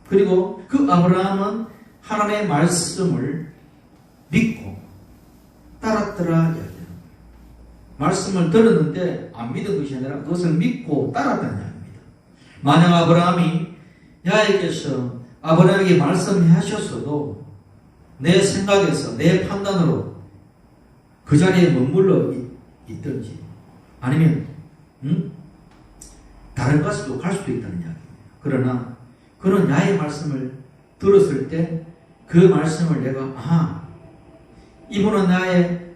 그리고 그 아브라함은 하나님의 말씀을 믿고 따랐더라 이야기합니다. 말씀을 들었는데 안 믿은 것이 아니라 그것을 믿고 따랐다는 이야기입니다. 만약 아브라함이 야훼께서 아브라함에게 말씀하셨어도 내 생각에서 내 판단으로 그 자리에 머물러 있든지 아니면 다른 곳으로 갈 수도 있다는 이야기입니다. 그러나 그런 야훼의 말씀을 들었을 때 그 말씀을 내가 이분은 나의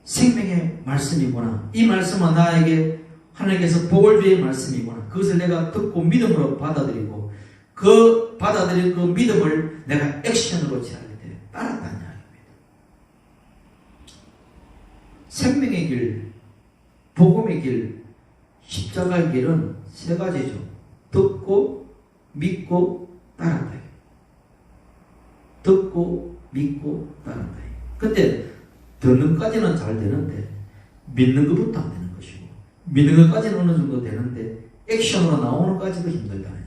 생명의 말씀이구나. 이 말씀은 나에게 하나님께서 복을 주의 말씀이구나. 그것을 내가 듣고 믿음으로 받아들이고 그 받아들인 그 믿음을 내가 액션으로 취할 때 따랐다는 이야기입니다. 생명의 길, 복음의 길, 십자가의 길은 세 가지죠. 듣고 믿고 따랐다. 듣고 믿고 따른다. 근데 듣는 것까지는 잘 되는데 믿는 것부터 안 되는 것이고 믿는 것까지는 어느 정도 되는데 액션으로 나오는 것까지도 힘들다는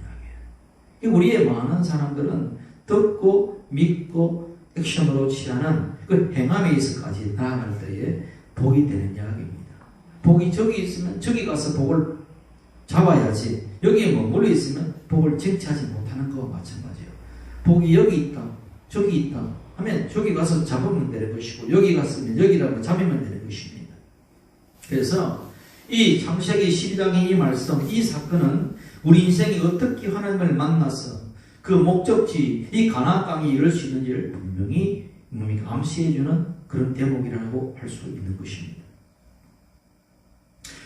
이야기예요. 우리의 많은 사람들은 듣고 믿고 액션으로 취하는 그 행함에 있어까지 나아갈 때에 복이 되는 이야기입니다. 복이 저기 있으면 저기 가서 복을 잡아야지 여기에 머물러 있으면 복을 쟁취하지 못하는 것과 마찬가지예요. 복이 여기 있다 저기 있다 하면 저기 가서 잡으면 되는 것이고 여기 갔으면 여기라고 잡으면 되는 것입니다. 그래서 이 창세기 12장의 이 말씀, 이 사건은 우리 인생이 어떻게 하나님을 만나서 그 목적지 이 가나안 땅에 이룰 수 있는지를 분명히 암시해주는 그런 대목이라고 할 수 있는 것입니다.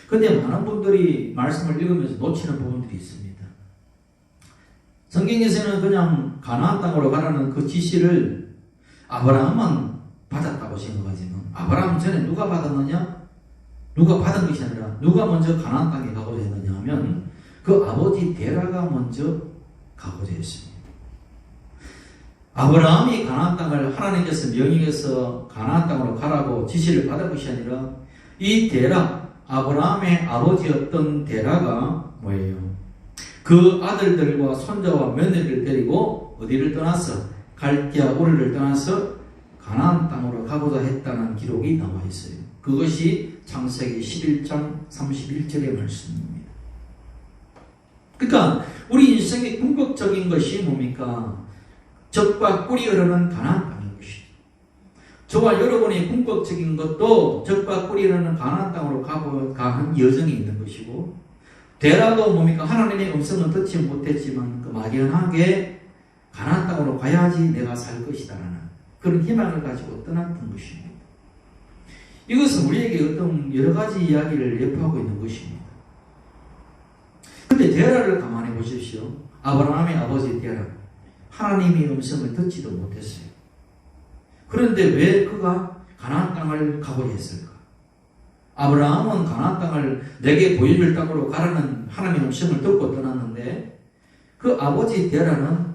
그런데 많은 분들이 말씀을 읽으면서 놓치는 부분들이 있습니다. 성경에서는 그냥 가나안 땅으로 가라는 그 지시를 아브라함만 받았다고 생각하지만 아브라함 전에 누가 받았느냐? 누가 받은 것이 아니라 누가 먼저 가나안 땅에 가고자 했느냐 하면 그 아버지 데라가 먼저 가고자 했습니다. 아브라함이 가나안 땅을 하나님께서 명령해서 가나안 땅으로 가라고 지시를 받은 것이 아니라 이 데라, 아브라함의 아버지였던 데라가 뭐예요? 그 아들들과 손자와 며느리를 데리고 어디를 떠나서 갈대아 우르를 떠나서 가나안 땅으로 가고자 했다는 기록이 나와 있어요. 그것이 창세기 11장 31절의 말씀입니다. 그러니까 우리 인생의 궁극적인 것이 뭡니까? 젖과 꿀이 흐르는 가나안 땅인 것이죠. 저와 여러분의 궁극적인 것도 젖과 꿀이 흐르는 가나안 땅으로 가는 여정이 있는 것이고 데라도 뭡니까? 하나님의 음성은 듣지 못했지만 그 막연하게 가나안 땅으로 가야지 내가 살 것이다라는 그런 희망을 가지고 떠났던 것입니다. 이것은 우리에게 어떤 여러 가지 이야기를 예포하고 있는 것입니다. 그런데 데라를 가만히 보십시오. 아브라함의 아버지 데라, 하나님의 음성을 듣지도 못했어요. 그런데 왜 그가 가나안 땅을 가고자 했을까? 아브라함은 가나안 땅을 내게 보여줄 땅으로 가라는 하나님의 음성을 듣고 떠났는데 그 아버지 데라는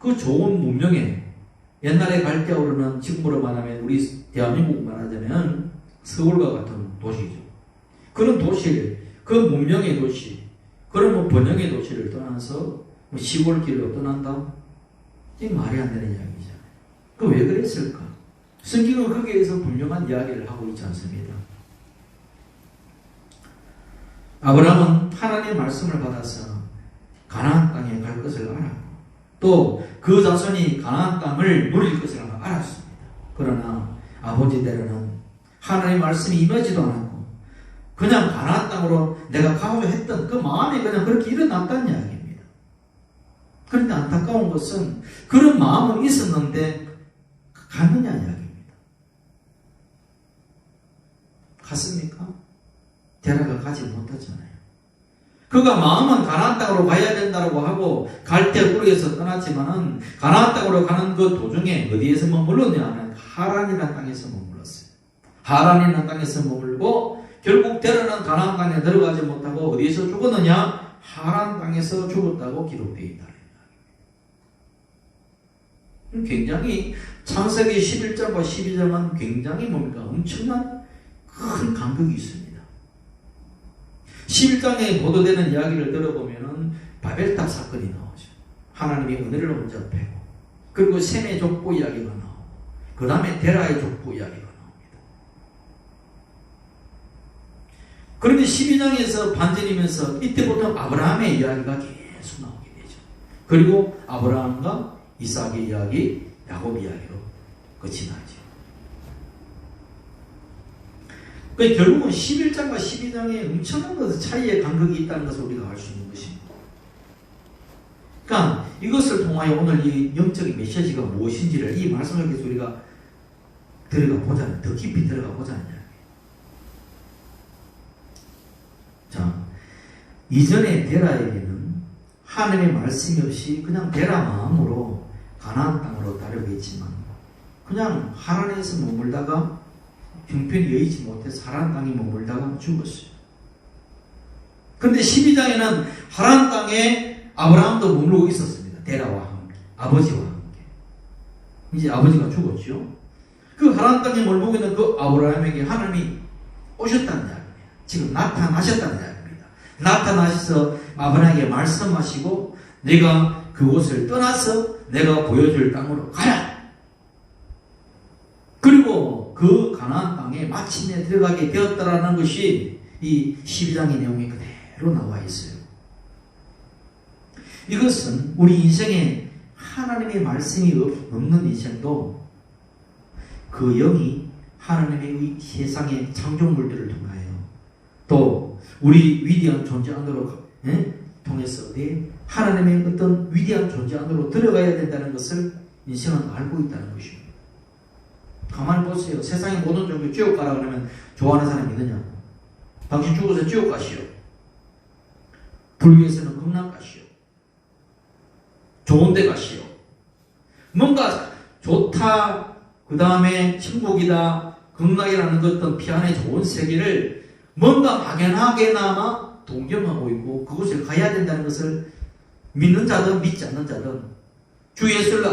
그 좋은 문명에 옛날에 갈대아 우르는 지금으로 말하면 우리 대한민국 말하자면 서울과 같은 도시죠. 그런 도시를 그 문명의 도시 그런 번영의 도시를 떠나서 시골 길로 떠난다? 이게 말이 안 되는 이야기잖아요. 그 왜 그랬을까? 성경은 거기에서 분명한 이야기를 하고 있지 않습니다. 아브라함은 하나님의 말씀을 받아서 가나안 땅에 갈 것을 알았고 또 그 자손이 가나안 땅을 누릴 것을 알았습니다. 그러나 아버지 데라는 하나님의 말씀이 임하지도 않았고 그냥 가나안 땅으로 내가 가고자 했던 그 마음이 그냥 그렇게 일어났다는 이야기입니다. 그런데 안타까운 것은 그런 마음은 있었는데 갔느냐 이야기입니다. 갔습니까? 데라가 가지 못했잖아요. 그가 마음은 가나안 땅으로 가야 된다고 하고 갈대아 우르에서 떠났지만은 가나안 땅으로 가는 그 도중에 어디에서 머물렀냐면 하란이라는 땅에서 머물렀어요. 하란이라는 땅에서 머물고 결국 데라는 가나안 땅에 들어가지 못하고 어디에서 죽었느냐? 하란 땅에서 죽었다고 기록되어 있다. 굉장히 창세기 11장과 12장은 굉장히 뭡니까? 엄청난 큰 간극이 있습니다. 11장에 보도되는 이야기를 들어보면은 바벨탑 사건이 나오죠. 하나님의 은혜를 먼저 배고, 그리고 셈의 족보 이야기가 나오고, 그 다음에 데라의 족보 이야기가 나옵니다. 그런데 12장에서 반전이면서 이때부터 아브라함의 이야기가 계속 나오게 되죠. 그리고 아브라함과 이삭의 이야기, 야곱 이야기로 끝이 나죠. 결국은 11장과 12장에 엄청난 것의 차이의 간극이 있다는 것을 우리가 알 수 있는 것입니다. 그러니까 이것을 통하여 오늘 이 영적인 메시지가 무엇인지를 이 말씀을 계속 우리가 들어가 보자는, 더 깊이 들어가 보자는 이야기예요. 자, 이전에 데라에게는 하나님의 말씀이 없이 그냥 데라 마음으로 가나안 땅으로 따르겠지만 그냥 하란에서 머물다가 형편이 여의치 못해서 하란 땅에 머물다가 죽었어요. 그런데 12장에는 하란 땅에 아브라함도 머물고 있었습니다. 데라와 함께, 아버지와 함께. 이제 아버지가 죽었죠. 그 하란 땅에 머물고 있는 그 아브라함에게 하나님이 오셨다는 이야기입니다. 지금 나타나셨다는 이야기입니다. 나타나셔서 아브라함에게 말씀하시고 내가 그곳을 떠나서 내가 보여줄 땅으로 가라. 그리고 그 가나안 땅에 마침내 들어가게 되었다라는 것이 이 12장의 내용에 그대로 나와 있어요. 이것은 우리 인생에 하나님의 말씀이 없는 인생도 그 영이 하나님의 세상의 창조물들을 통하여 또 우리 위대한 존재 안으로 통해서 하나님의 어떤 위대한 존재 안으로 들어가야 된다는 것을 인생은 알고 있다는 것입니다. 가만히 보세요. 세상의 모든 종교 지옥 가라 그러면 좋아하는 사람이 있느냐? 당신 죽어서 지옥 가시오. 불교에서는 극락 가시오. 좋은 데 가시오. 뭔가 좋다, 그 다음에 천국이다, 극락이라는 어떤 피안의 좋은 세계를 뭔가 막연하게나마 동경하고 있고 그곳을 가야 된다는 것을 믿는 자든 믿지 않는 자든 주 예수를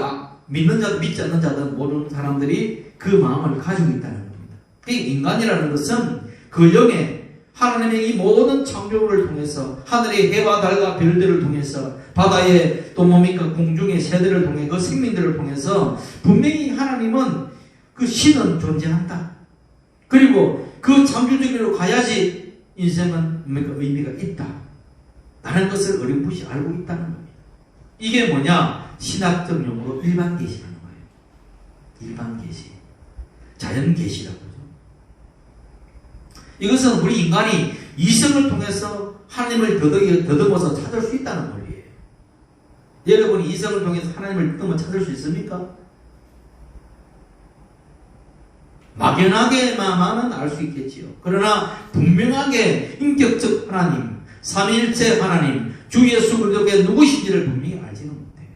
믿는 자든 믿지 않는 자든 모르는 사람들이 그 마음을 가지고 있다는 겁니다. 인간이라는 것은 그 영에 하나님의 이 모든 창조물을 통해서 하늘의 해와 달과 별들을 통해서 바다의 또 뭡니까 공중의 새들을 통해 그 생명들을 통해서 분명히 하나님은 그 신은 존재한다. 그리고 그 창조적으로 가야지 인생은 뭡니까 의미가 있다. 라는 것을 어렴풋이 알고 있다는 겁니다. 이게 뭐냐? 신학적 용어로 일반 계시라는 거예요. 일반 계시. 자연 계시라고 하죠. 이것은 우리 인간이 이성을 통해서 하나님을 더듬어서 찾을 수 있다는 논리예요. 여러분이 이성을 통해서 하나님을 더듬어 찾을 수 있습니까? 막연하게만은 알 수 있겠지요. 그러나 분명하게 인격적 하나님, 삼위일체 하나님, 주 예수 그리스도의 누구신지를 분명히 알지는 못해요.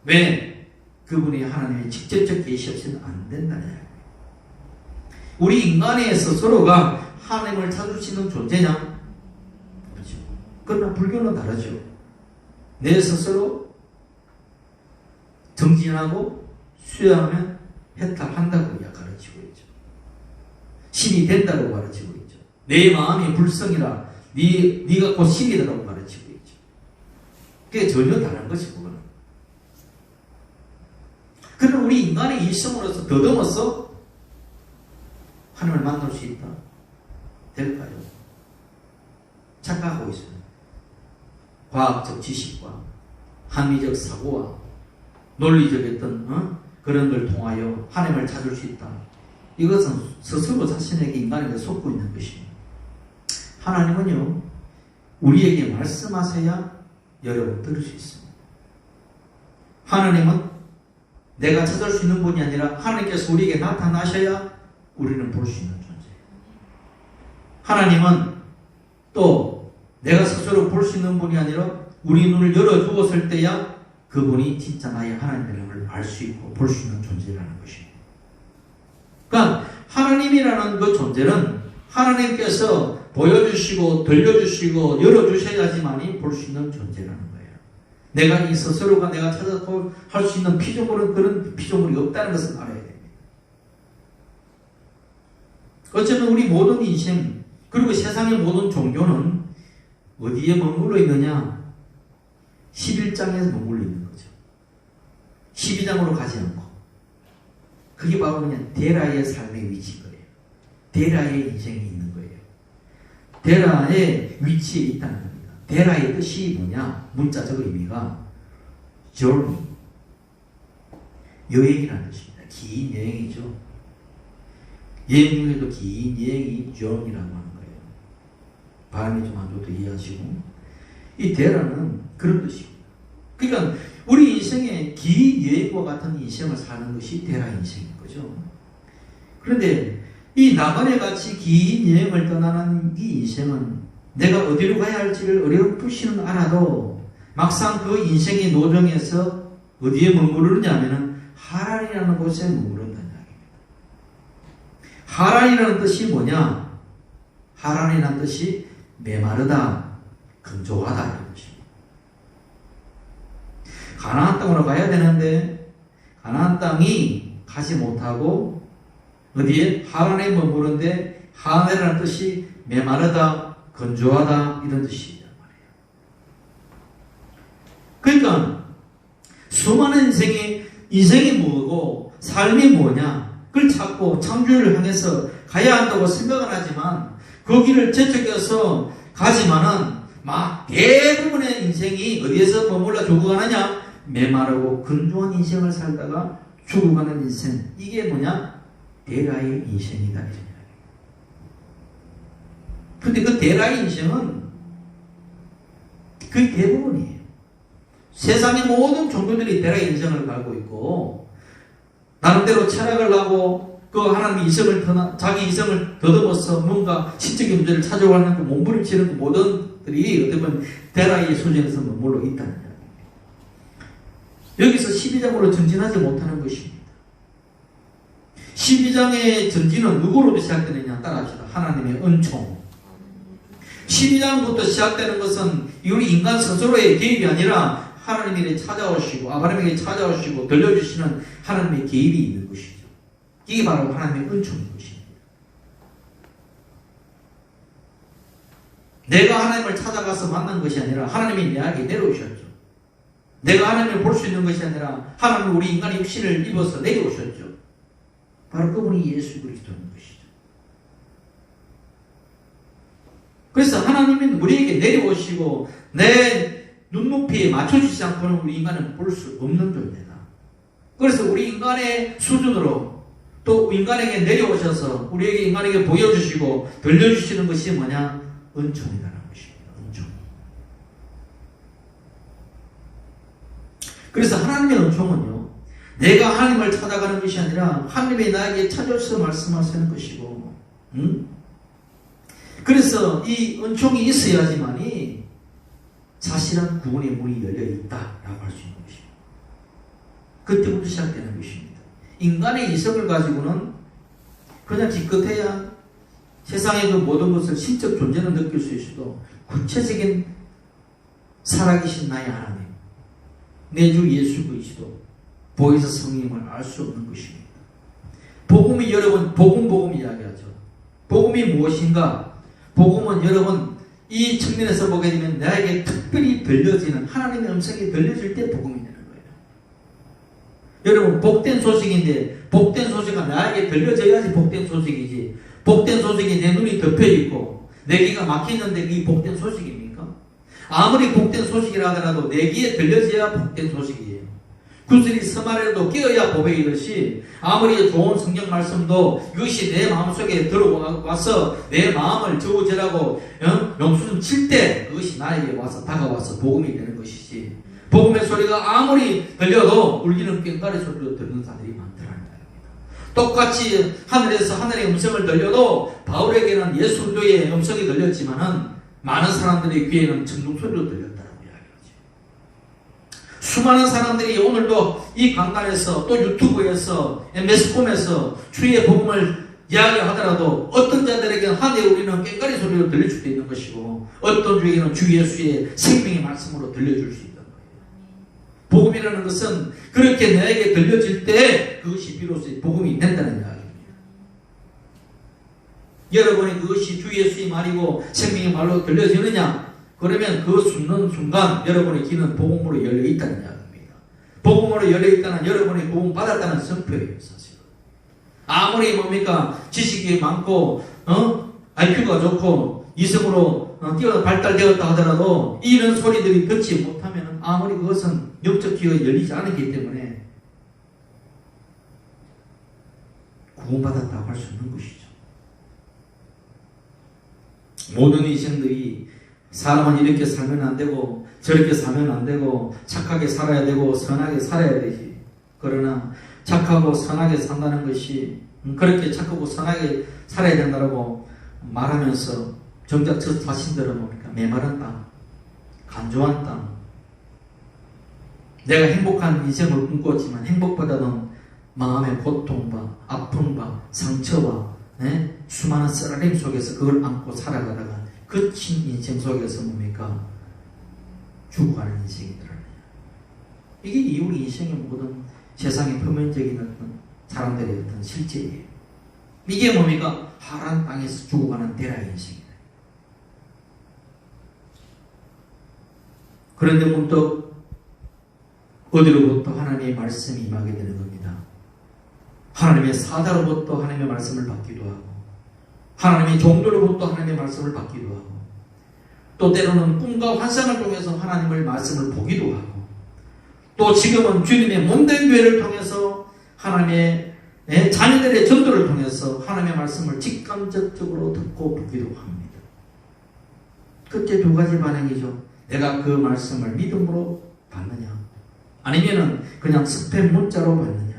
왜? 그분이 하나님의 직접적 계시 없이는 안 된다는 이야기예요. 우리 인간의 스스로가 하나님을 찾을 수 있는 존재냐? 그렇죠. 그러나 불교는 다르죠. 내 스스로 정진하고 수양하면 해탈한다고 가르치고 있죠. 신이 된다고 가르치고 있죠. 내 마음이 불성이라 네가 곧 신이라고 가르치고 있죠. 그게 전혀 다른 것이 그거는. 그러나 우리 인간의 이성으로서 더듬어서 하나님을 만날 수 있다. 될까요? 착각하고 있습니다. 과학적 지식과 합리적 사고와 논리적 어떤 그런 걸 통하여 하나님을 찾을 수 있다. 이것은 스스로 자신에게 인간에게 속고 있는 것입니다. 하나님은요 우리에게 말씀하셔야 여러분 들을 수 있습니다. 하나님은 내가 찾을 수 있는 분이 아니라 하나님께서 우리에게 나타나셔야 우리는 볼 수 있는 존재예요. 하나님은 또 내가 스스로 볼 수 있는 분이 아니라 우리 눈을 열어주었을 때야 그분이 진짜 나의 하나님이라는 걸 알 수 있고 볼 수 있는 존재라는 것입니다. 그러니까 하나님이라는 그 존재는 하나님께서 보여주시고 들려주시고 열어주셔야지만이 볼 수 있는 존재라는 거예요. 내가 이 스스로가 내가 찾아서 할 수 있는 피조물은 그런 피조물이 없다는 것을 알아야 됩니다. 어쩌면 우리 모든 인생 그리고 세상의 모든 종교는 어디에 머물러 있느냐? 11장에서 머물러 있는 거죠. 12장으로 가지 않고 그게 바로 그냥 데라의 삶의 위치인 거예요. 데라의 인생이 있는 거예요. 데라의 위치에 있다는 겁니다. 데라의 뜻이 뭐냐? 문자적 의미가 journey, 여행이라는 뜻입니다. 긴 여행이죠. 여행 중에도 긴 여행이 journey라고 하는 거예요. 발음이 좀 안 좋도 이해하시고, 이 데라는 그런 뜻입니다. 그러니까 우리 인생에 긴 여행과 같은 인생을 사는 것이 데라 인생인 거죠. 그런데 이 나만의 같이 긴 여행을 떠나는 이 인생은 내가 어디로 가야 할지를 어렴풋이는 알아도 막상 그 인생의 노정에서 어디에 머무르느냐면은 하란이라는 곳에 머무른다는 이야기입니다. 하란이라는 뜻이 뭐냐? 하란이라는 뜻이 메마르다, 건조하다 이런 뜻입니다. 가나안 땅으로 가야 되는데 가나안 땅이 가지 못하고 어디에? 하란에 머무른데 하란이라는 뜻이 메마르다, 건조하다 이런 뜻이란 말이에요. 그러니까 수많은 인생이 뭐고 삶이 뭐냐 그걸 찾고 창조를 향해서 가야 한다고 생각은 하지만 그 길을 재촉해서 가지만은 막 대부분의 인생이 어디에서 머물러 죽어가느냐? 메마르고 건조한 인생을 살다가 죽어가는 인생. 이게 뭐냐? 데라의 인생이다. 이런 이야기예요. 근데 그 데라의 인생은 그게 대부분이에요. 세상의 모든 종교들이 데라의 인생을 갈고 있고 나름대로 철학을 하고 그 하나님의 자기 이성을 더듬어서 뭔가 신적인 문제를 찾아가는 그 몸부림치는 그 모든들이 어떻게 보면 데라의 수준에서 머물러 있다는 이야기입니다. 여기서 12장으로 전진하지 못하는 것입니다. 12장의 전진은 누구로부터 시작되느냐 따라합시다. 하나님의 은총. 12장부터 시작되는 것은 우리 인간 스스로의 개입이 아니라 하나님에게 찾아오시고 아브라함에게 찾아오시고 들려주시는 하나님의 개입이 있는 것이죠. 이게 바로 하나님의 은총인 것입니다. 내가 하나님을 찾아가서 만난 것이 아니라 하나님이 내게 내려오셨죠. 내가 하나님을 볼 수 있는 것이 아니라 하나님은 우리 인간의 육신을 입어서 내려오셨죠. 바로 그분이 예수 그리스도인 것이죠. 그래서 하나님은 우리에게 내려오시고 내 눈높이에 맞춰주지 않고는 우리 인간은 볼 수 없는 존재다. 그래서 우리 인간의 수준으로 또 인간에게 내려오셔서 우리에게 인간에게 보여주시고 들려주시는 것이 뭐냐? 은총이라는 것입니다. 은총. 그래서 하나님의 은총은요, 내가 하나님을 찾아가는 것이 아니라 하나님이 나에게 찾아오셔서 말씀하시는 것이고, 그래서 이 은총이 있어야지만이 사실은 구원의 문이 열려 있다라고 할 수 있는 것입니다. 그때부터 시작되는 것입니다. 인간의 이성을 가지고는 그냥 기껏해야 세상의 그 모든 것을 신적 존재는 느낄 수 있어도 구체적인 살아계신 나의 하나님, 내 주 예수 그리스도, 보혜사 성령님을 알 수 없는 것입니다. 복음이 여러분, 복음 이야기하죠. 복음이 무엇인가? 복음은 여러분, 이 측면에서 보게 되면 나에게 특별히 들려지는 하나님의 음성이 들려질 때 복음이 되는 거예요. 여러분, 복된 소식인데 복된 소식은 나에게 들려져야지 복된 소식이지. 복된 소식이 내 눈이 덮여있고 내 귀가 막혀있는데 이 복된 소식입니까? 아무리 복된 소식이라 하더라도 내 귀에 들려져야 복된 소식이에요. 구슬이 서말에도 끼어야 보배이듯이 아무리 좋은 성경 말씀도 이것이 내 마음속에 들어와서 내 마음을 저어지라고 용수좀 칠 때 그것이 나에게 와서 다가와서 복음이 되는 것이지, 복음의 소리가 아무리 들려도 울리는 꽹과리 소리로 듣는 자들이 많더라는 거입니다. 똑같이 하늘에서 하늘의 음성을 들려도 바울에게는 예수 그리스도의 음성이 들렸지만은 많은 사람들의 귀에는 천둥 소리로 들렸다라고 이야기하죠. 수많은 사람들이 오늘도 이 강단에서 또 유튜브에서 매스컴에서 주의 복음을 이야기하더라도 어떤 자들에게는 하늘에 울리는 꽹과리 소리로 들릴 수도 있는 것이고 어떤 주에게는 주 예수의 생명의 말씀으로 들려줄 수 있는 거예요. 복음이라는 것은 그렇게 나에게 들려질 때 그것이 비로소 복음이 된다는 이야기입니다. 여러분이 그것이 주 예수의 말이고 생명의 말로 들려지느냐? 그러면 그 숨는 순간 여러분의 귀는 복음으로 열려 있다는 이야기입니다. 복음으로 열려있다는 여러분이 복음 받았다는 선표예요. 사실은. 아무리 뭡니까 지식이 많고 IQ가 좋고 이성으로 뛰어 발달되었다 하더라도 이런 소리들이 듣지 못하면 아무리 그것은 영적 귀가 열리지 않았기 때문에 구원받았다고 할 수 없는 것이죠. 모든 인생들이 사람은 이렇게 살면 안 되고 저렇게 살면 안 되고 착하게 살아야 되고 선하게 살아야 되지. 그러나 착하고 선하게 산다는 것이 그렇게 착하고 선하게 살아야 된다고 말하면서 정작 저 자신들은 뭡니까? 메마른 땅, 간조한 땅. 내가 행복한 인생을 꿈꿨지만 행복보다는 마음의 고통과 아픔과 상처와 수많은 쓰라림 속에서 그걸 안고 살아가다가 거친 인생 속에서 뭡니까? 죽어가는 인생이 드러나요. 이게 우리 인생의 모든 세상의 표면적인 어떤 사람들의 어떤 실제예요. 이게 뭡니까? 하란 땅에서 죽어가는 대라의 인생이다. 그런데 문득 어디로부터 하나님의 말씀이 임하게 되는 겁니다. 하나님의 사자로부터 하나님의 말씀을 받기도 하고 하나님의 종들로부터 하나님의 말씀을 받기도 하고 또 때로는 꿈과 환상을 통해서 하나님의 말씀을 보기도 하고 또 지금은 주님의 몸된 교회를 통해서 하나님의 자녀들의 전도를 통해서 하나님의 말씀을 직간접적으로 듣고 보기도 합니다. 그때 두 가지 반응이죠. 내가 그 말씀을 믿음으로 받느냐 아니면은 그냥 스팸 문자로 받느냐.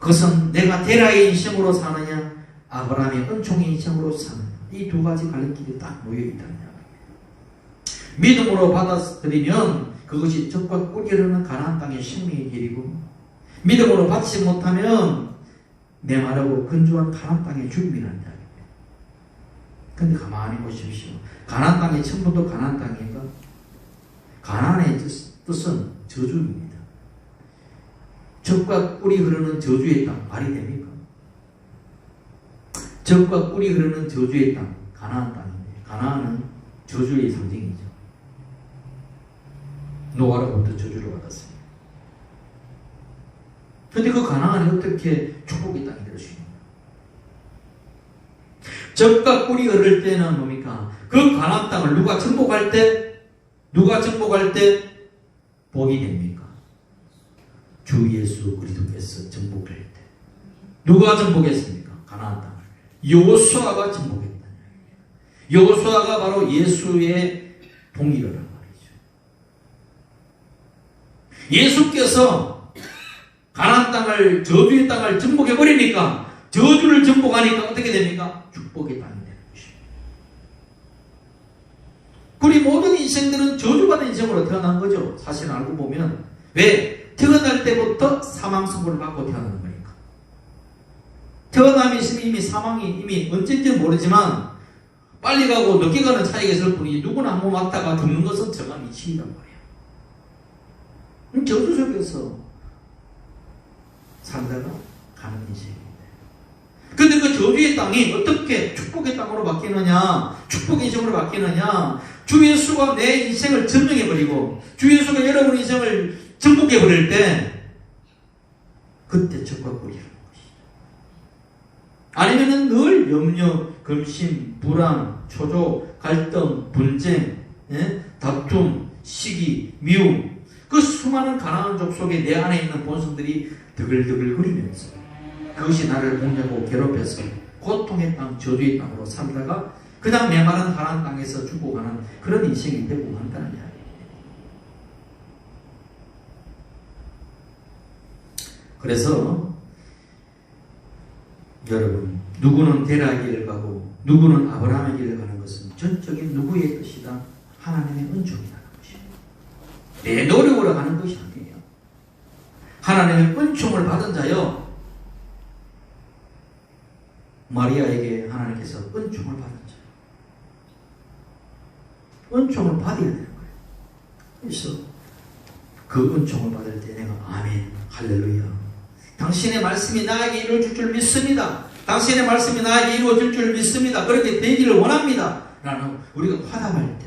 그것은 내가 데라의 인생으로 사느냐 아브라함의 은총의 인생으로 사느냐. 이 두 가지 갈림길이 딱 놓여있다는 이야기입니다. 믿음으로 받아들이면 그것이 적과 꿀이 흐르는 가나안 땅의 생명의 길이고 믿음으로 받지 못하면 메마르고 건조한 가나안 땅의 죽음이라는 이야기입니다. 그런데 가만히 보십시오. 가나안 땅이 처음부터 가나안 땅인가? 가나안의 뜻은 저주입니다. 적과 꿀이 흐르는 저주의 땅 말이 됩니까? 적과 꿀이 흐르는 저주의 땅 가나안 땅인데 가나안은 저주의 상징이죠. 노아로부터 저주를 받았습니다. 그런데 그 가나안이 어떻게 축복의 땅이 될 수 있는가? 적과 꿀이 흐를 때는 뭡니까? 그 가나안 땅을 누가 정복할 때 복이 됩니까? 주 예수 그리스도께서 정복할 때 누가 정복했습니까? 가나안 땅을 여호수아가 정복했다. 여호수아가 바로 예수의 동일어란 말이죠. 예수께서 가나안 땅을 저주의 땅을 정복해 버리니까 저주를 정복하니까 어떻게 됩니까? 축복의 땅이 되는 것입니다. 우리 모든 인생들은 저주받은 인생으로 태어난 거죠. 사실 알고 보면 왜? 태어날 때부터 사망 선고를 받고 태어나는 거니까. 태어남이 있으면 이미 사망이 이미 언제인지 모르지만 빨리 가고 늦게 가는 차이가 있을 뿐이지 누구나 한번 왔다가 죽는 것은 저가 미치이란 말이에요. 저주 속에서 살다가 가는 인생입니다. 근데 그 저주의 땅이 어떻게 축복의 땅으로 바뀌느냐, 축복의 인생으로 바뀌느냐, 주 예수가 내 인생을 점령해버리고 주 예수가 여러분 인생을 정복해버릴 때 그때 적과 꿀이 흐르는 것이죠. 아니면은 늘 염려, 근심, 불안, 초조, 갈등, 분쟁, 다툼, 시기, 미움 그 수많은 가난한 족속에 내 안에 있는 본성들이 드글드글 거리면서 그것이 나를 목매고 괴롭혀서 고통의 땅, 저주의 땅으로 살다가 그냥 메마른 가나안 땅에서 죽어가는 그런 인생이 되고 한다는 이야기입니다. 그래서 여러분 누구는 데라의 길을 가고 누구는 아브라함의 길을 가는 것은 전적인 누구의 뜻이다? 하나님의 은총이라는 것입니다. 내 노력으로 가는 것이 아니에요. 하나님의 은총을 받은 자요. 마리아에게 하나님께서 은총을 받은 자요. 은총을 받아야 되는 거예요. 그래서 그 은총을 받을 때 내가 아멘, 할렐루야. 당신의 말씀이 나에게 이루어질 줄 믿습니다. 당신의 말씀이 나에게 이루어질 줄 믿습니다. 그렇게 되기를 원합니다. 라는 우리가 화답할 때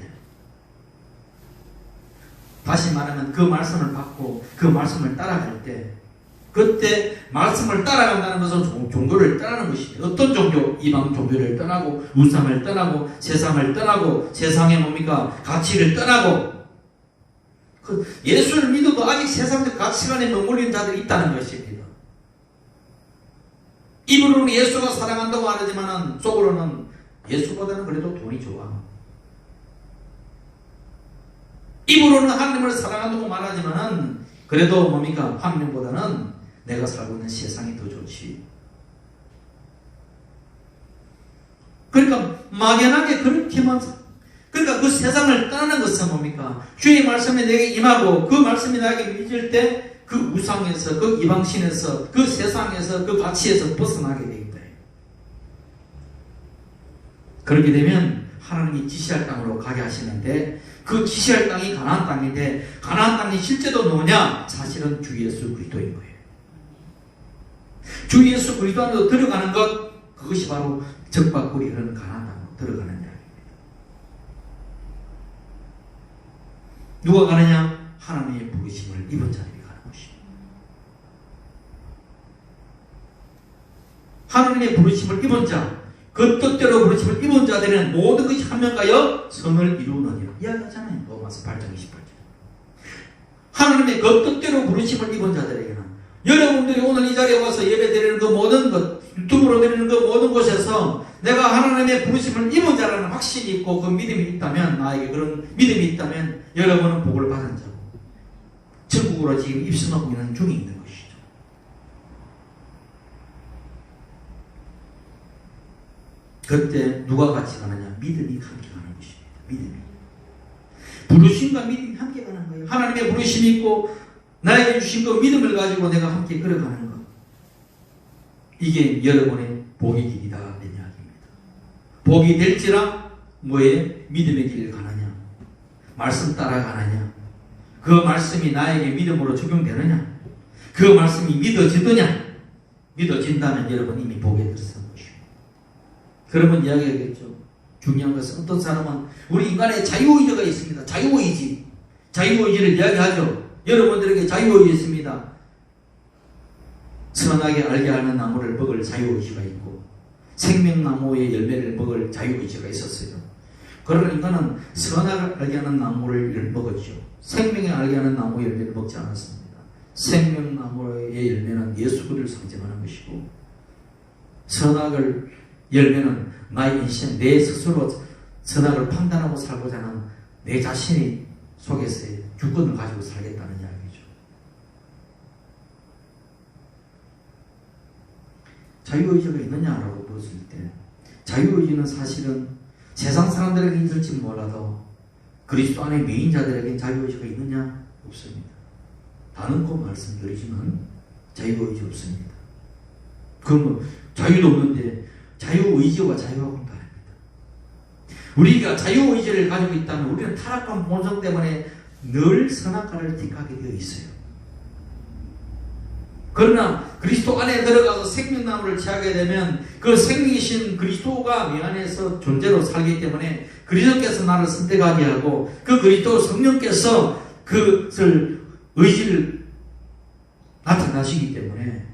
다시 말하면 그 말씀을 받고 그 말씀을 따라갈 때, 그때 말씀을 따라간다는 것은 종교를 떠나는 것입니다. 어떤 종교? 이방 종교를 떠나고 우상을 떠나고 세상을 떠나고 세상의 뭡니까? 가치를 떠나고, 그 예수를 믿어도 아직 세상적 가치관에 머물리는 자들이 있다는 것입니다. 입으로는 예수가 사랑한다고 하지만 속으로는 예수보다는 그래도 돈이 좋아. 입으로는 하나님을 사랑한다고 말하지만 그래도 뭡니까? 하나님보다는 내가 살고 있는 세상이 더 좋지. 그러니까 막연하게 그렇게만, 그러니까 그 세상을 떠나는 것은 뭡니까? 주의 말씀이 내게 임하고 그 말씀이 나에게 믿을 때 그 우상에서, 그 이방신에서, 그 세상에서, 그 가치에서 벗어나게 되겠다. 그렇게 되면 하나님이 지시할 땅으로 가게 하시는데, 그 지시할 땅이 가나안 땅인데, 가나안 땅이 실제도 누구냐? 사실은 주 예수 그리스도인 거예요. 주 예수 그리스도 안으로 들어가는 것, 그것이 바로 적박골이 흐르는 가나안 땅으로 들어가는 이야기입니다. 누가 가느냐? 하나님의 부르심을 입은 자들이 가는 것입니다. 하나님의 부르심을 입은 자, 그 뜻대로 부르심을 입은 자들은 모든 것이 한명가여 선을 이루느니라 이야기하잖아요. 로마서 8장 28절. 하나님의 그 뜻대로 부르심을 입은 자들에게는, 여러분들이 오늘 이 자리에 와서 예배 드리는 그 모든 것, 유튜브로 드리는 그 모든 곳에서 내가 하나님의 부르심을 입은 자라는 확신이 있고 그 믿음이 있다면, 나에게 그런 믿음이 있다면 여러분은 복을 받은 자고 천국으로 지금 입성하고 있는 중에 있는 것이죠. 그때 누가 같이 가느냐? 믿음이 함께 가는 것입니다. 믿음이. 부르심과 믿음이 함께 가는 거예요. 하나님의 부르심이 있고 나에게 주신 그 믿음을 가지고 내가 함께 걸어가는 것. 이게 여러분의 복의 길이다 는 이야기입니다. 복이 될지라 뭐에? 믿음의 길을 가느냐? 말씀 따라가느냐? 그 말씀이 나에게 믿음으로 적용되느냐? 그 말씀이 믿어지느냐? 믿어진다면 여러분 이미 복에 들어선 것입니다. 그러면 이야기하겠죠. 중요한 것은 어떤 사람은 우리 인간의 자유의지가 있습니다. 자유의지. 자유의지를 이야기하죠. 여러분들에게 자유의지 있습니다. 선하게 알게 하는 나무를 먹을 자유의지가 있고 생명나무의 열매를 먹을 자유의지가 있었어요. 그러나 인간은 선하게 알게 하는 나무를 먹었죠. 생명에 알게 하는 나무 열매를 먹지 않았습니다. 생명나무의 열매는 예수 그리스도를 상징하는 것이고, 선악을 열매는 나의 인생, 내 스스로 선악을 판단하고 살고자 하는 내 자신이 속에서의 주권을 가지고 살겠다는 이야기죠. 자유의지가 있느냐라고 물었을 때, 자유의지는 사실은 세상 사람들에게 있을지 몰라도 그리스도 안에 메인자들에게 자유의지가 있느냐? 없습니다. 다른거 말씀드리지만 자유의지 없습니다. 그러면 자유도 없는데 자유의지와 자유하고는 다릅니다. 우리가 자유의지를 가지고 있다면 우리는 타락한 본성 때문에 늘 선악과를 택하게 되어 있어요. 그러나 그리스도 안에 들어가서 생명나무를 취하게 되면 그 생명이신 그리스도가 내 안에서 존재로 살기 때문에 그리스도께서 나를 선택하게 하고 그 그리스도 성령께서 그것을 의지를 나타나시기 때문에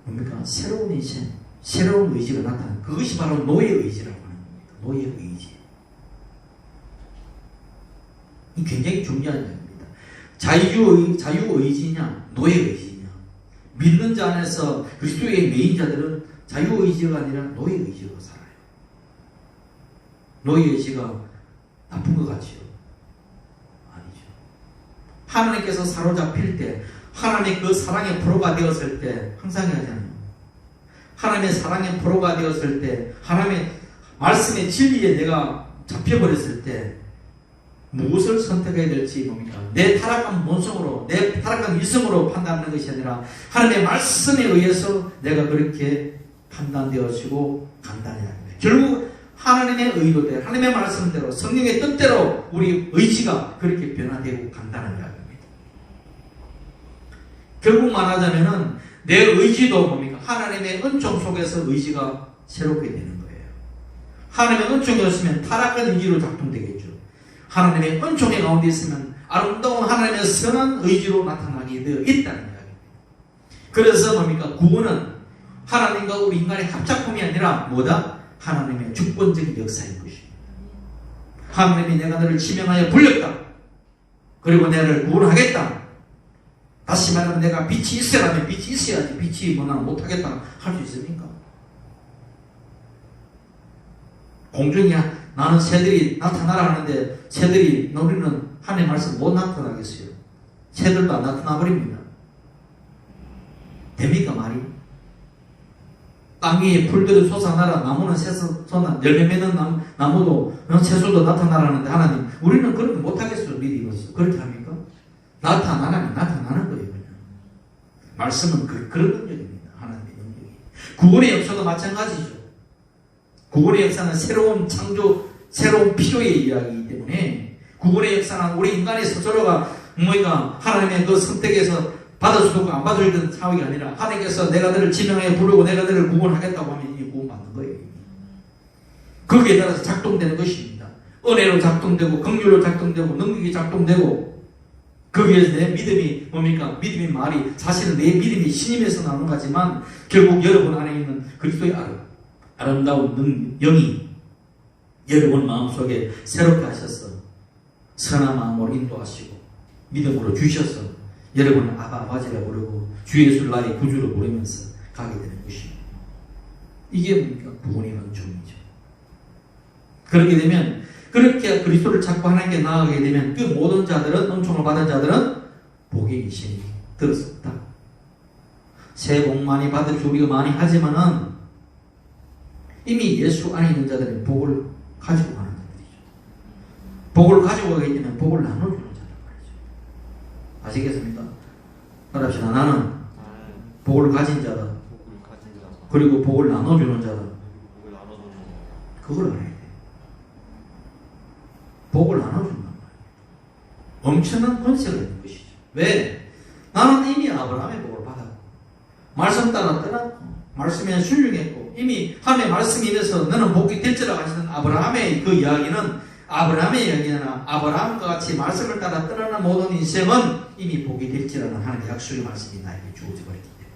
뭡니까? 새로운 인생, 새로운 의지가 나타나는 그것이 바로 노예 의지라고 하는 겁니다. 노예 의지. 이 굉장히 중요한 이야기입니다. 자유의지냐 노예의지냐. 믿는 자 안에서 그리스도의 메인자들은 자유의지가 아니라 노예의지로 살아요. 노예의지가 나쁜 것 같지요? 아니죠. 하나님께서 사로잡힐 때, 하나님의 그 사랑의 프로가 되었을 때 항상 하잖아요. 하나님의 사랑의 프로가 되었을 때, 하나님의 말씀의 진리에 내가 잡혀버렸을 때 무엇을 선택해야 될지 뭡니까? 내 타락한 본성으로, 내 타락한 이성으로 판단하는 것이 아니라 하나님의 말씀에 의해서 내가 그렇게 판단되어지고 간다는 이야기입니다. 결국 하나님의 의도대로, 하나님의 말씀대로, 성령의 뜻대로 우리 의지가 그렇게 변화되고 간다는 이야기입니다. 결국 말하자면은 내 의지도 뭡니까? 하나님의 은총 속에서 의지가 새롭게 되는 거예요. 하나님의 은총이었으면 타락한 의지로 작동되겠죠. 하나님의 은총의 가운데 있으면 아름다운 하나님의 선한 의지로 나타나게 되어 있다는 이야기입니다. 그래서 뭡니까? 구원은 하나님과 우리 인간의 합작품이 아니라 뭐다? 하나님의 주권적인 역사인 것입니다. 하나님이 내가 너를 지명하여 불렸다. 그리고 너를 구원하겠다. 다시 말하면 내가 빛이 있으라면 빛이 있어야지. 빛이 뭐 나는 못하겠다 할 수 있습니까? 공중이야 나는 새들이 나타나라 하는데 새들이 우리는 하나님의 말씀 못 나타나겠어요. 새들도 안 나타나 버립니다. 됩니까 말이? 땅 위에 풀들이 솟아나라 나무는 솟아 열매 맺는 나무도 채소도 나타나라는데 하나님 우리는 그렇게 못하겠어요. 미리 이것을 그렇게 합니까? 나타나라면 나타나는 거예요. 그냥 말씀은 그런 능력입니다. 하나님의 능력이. 구원의 역사도 마찬가지죠. 구원의 역사는 새로운 창조, 새로운 필요의 이야기이기 때문에 구원의 역사는 우리 인간의 스스로가 뭐니까 하나님의 그 선택에서 받을 수도 없고 안 받을 수 있는 상황이 아니라 하나님께서 내가 너를 지명하여 부르고 내가 너를 구원하겠다고 하면 이미 구원받는 거예요. 거기에 따라서 작동되는 것입니다. 은혜로 작동되고 긍휼로 작동되고 능력이 작동되고 거기에서 내 믿음이 뭡니까? 믿음의 말이 사실은 내 믿음이 신임에서 나오는 거지만 결국 여러분 안에 있는 그리스도의 아름다운 영이 여러분 마음속에 새롭게 하셔서 선한 마음으로 인도하시고 믿음으로 주셔서 여러분은 아바 아버지라 부르고 주 예수를 나의 구주로 부르면서 가게 되는 것입니다. 이게 뭡니까? 구원의 은총이죠. 그렇게 되면 그렇게 그리스도를 찾고 하나님께 나아가게 되면 그 모든 자들은 은총을 받은 자들은 복이 계시니 들었습니다. 새해 복 많이 받으시고 우리가 많이 하지만은 이미 예수 안에 있는 자들은 복을 가지고 가는 자들이죠. 복을 가지고 가기 때문에 복을 나눠주는 자란 말이죠. 아시겠습니까? 따라합시다. 나는 복을 가진 자다. 그리고 복을 나눠주는 자다. 그걸 알아야 돼. 복을 나눠준단 말이에요. 엄청난 권세가 있는 것이죠. 왜? 나는 이미 아브라함의 복을 받았고 말씀 따라 떠났고 말씀에 순종했고 이미 하나님의 말씀이 임해서 너는 복이 될지라 하시는 아브라함의 그 이야기는 아브라함의 이야기나 아브라함과 같이 말씀을 따라 떠나는 모든 인생은 이미 복이 될지라는 하나님의 약속의 말씀이 나에게 주어져 버렸기 때문에.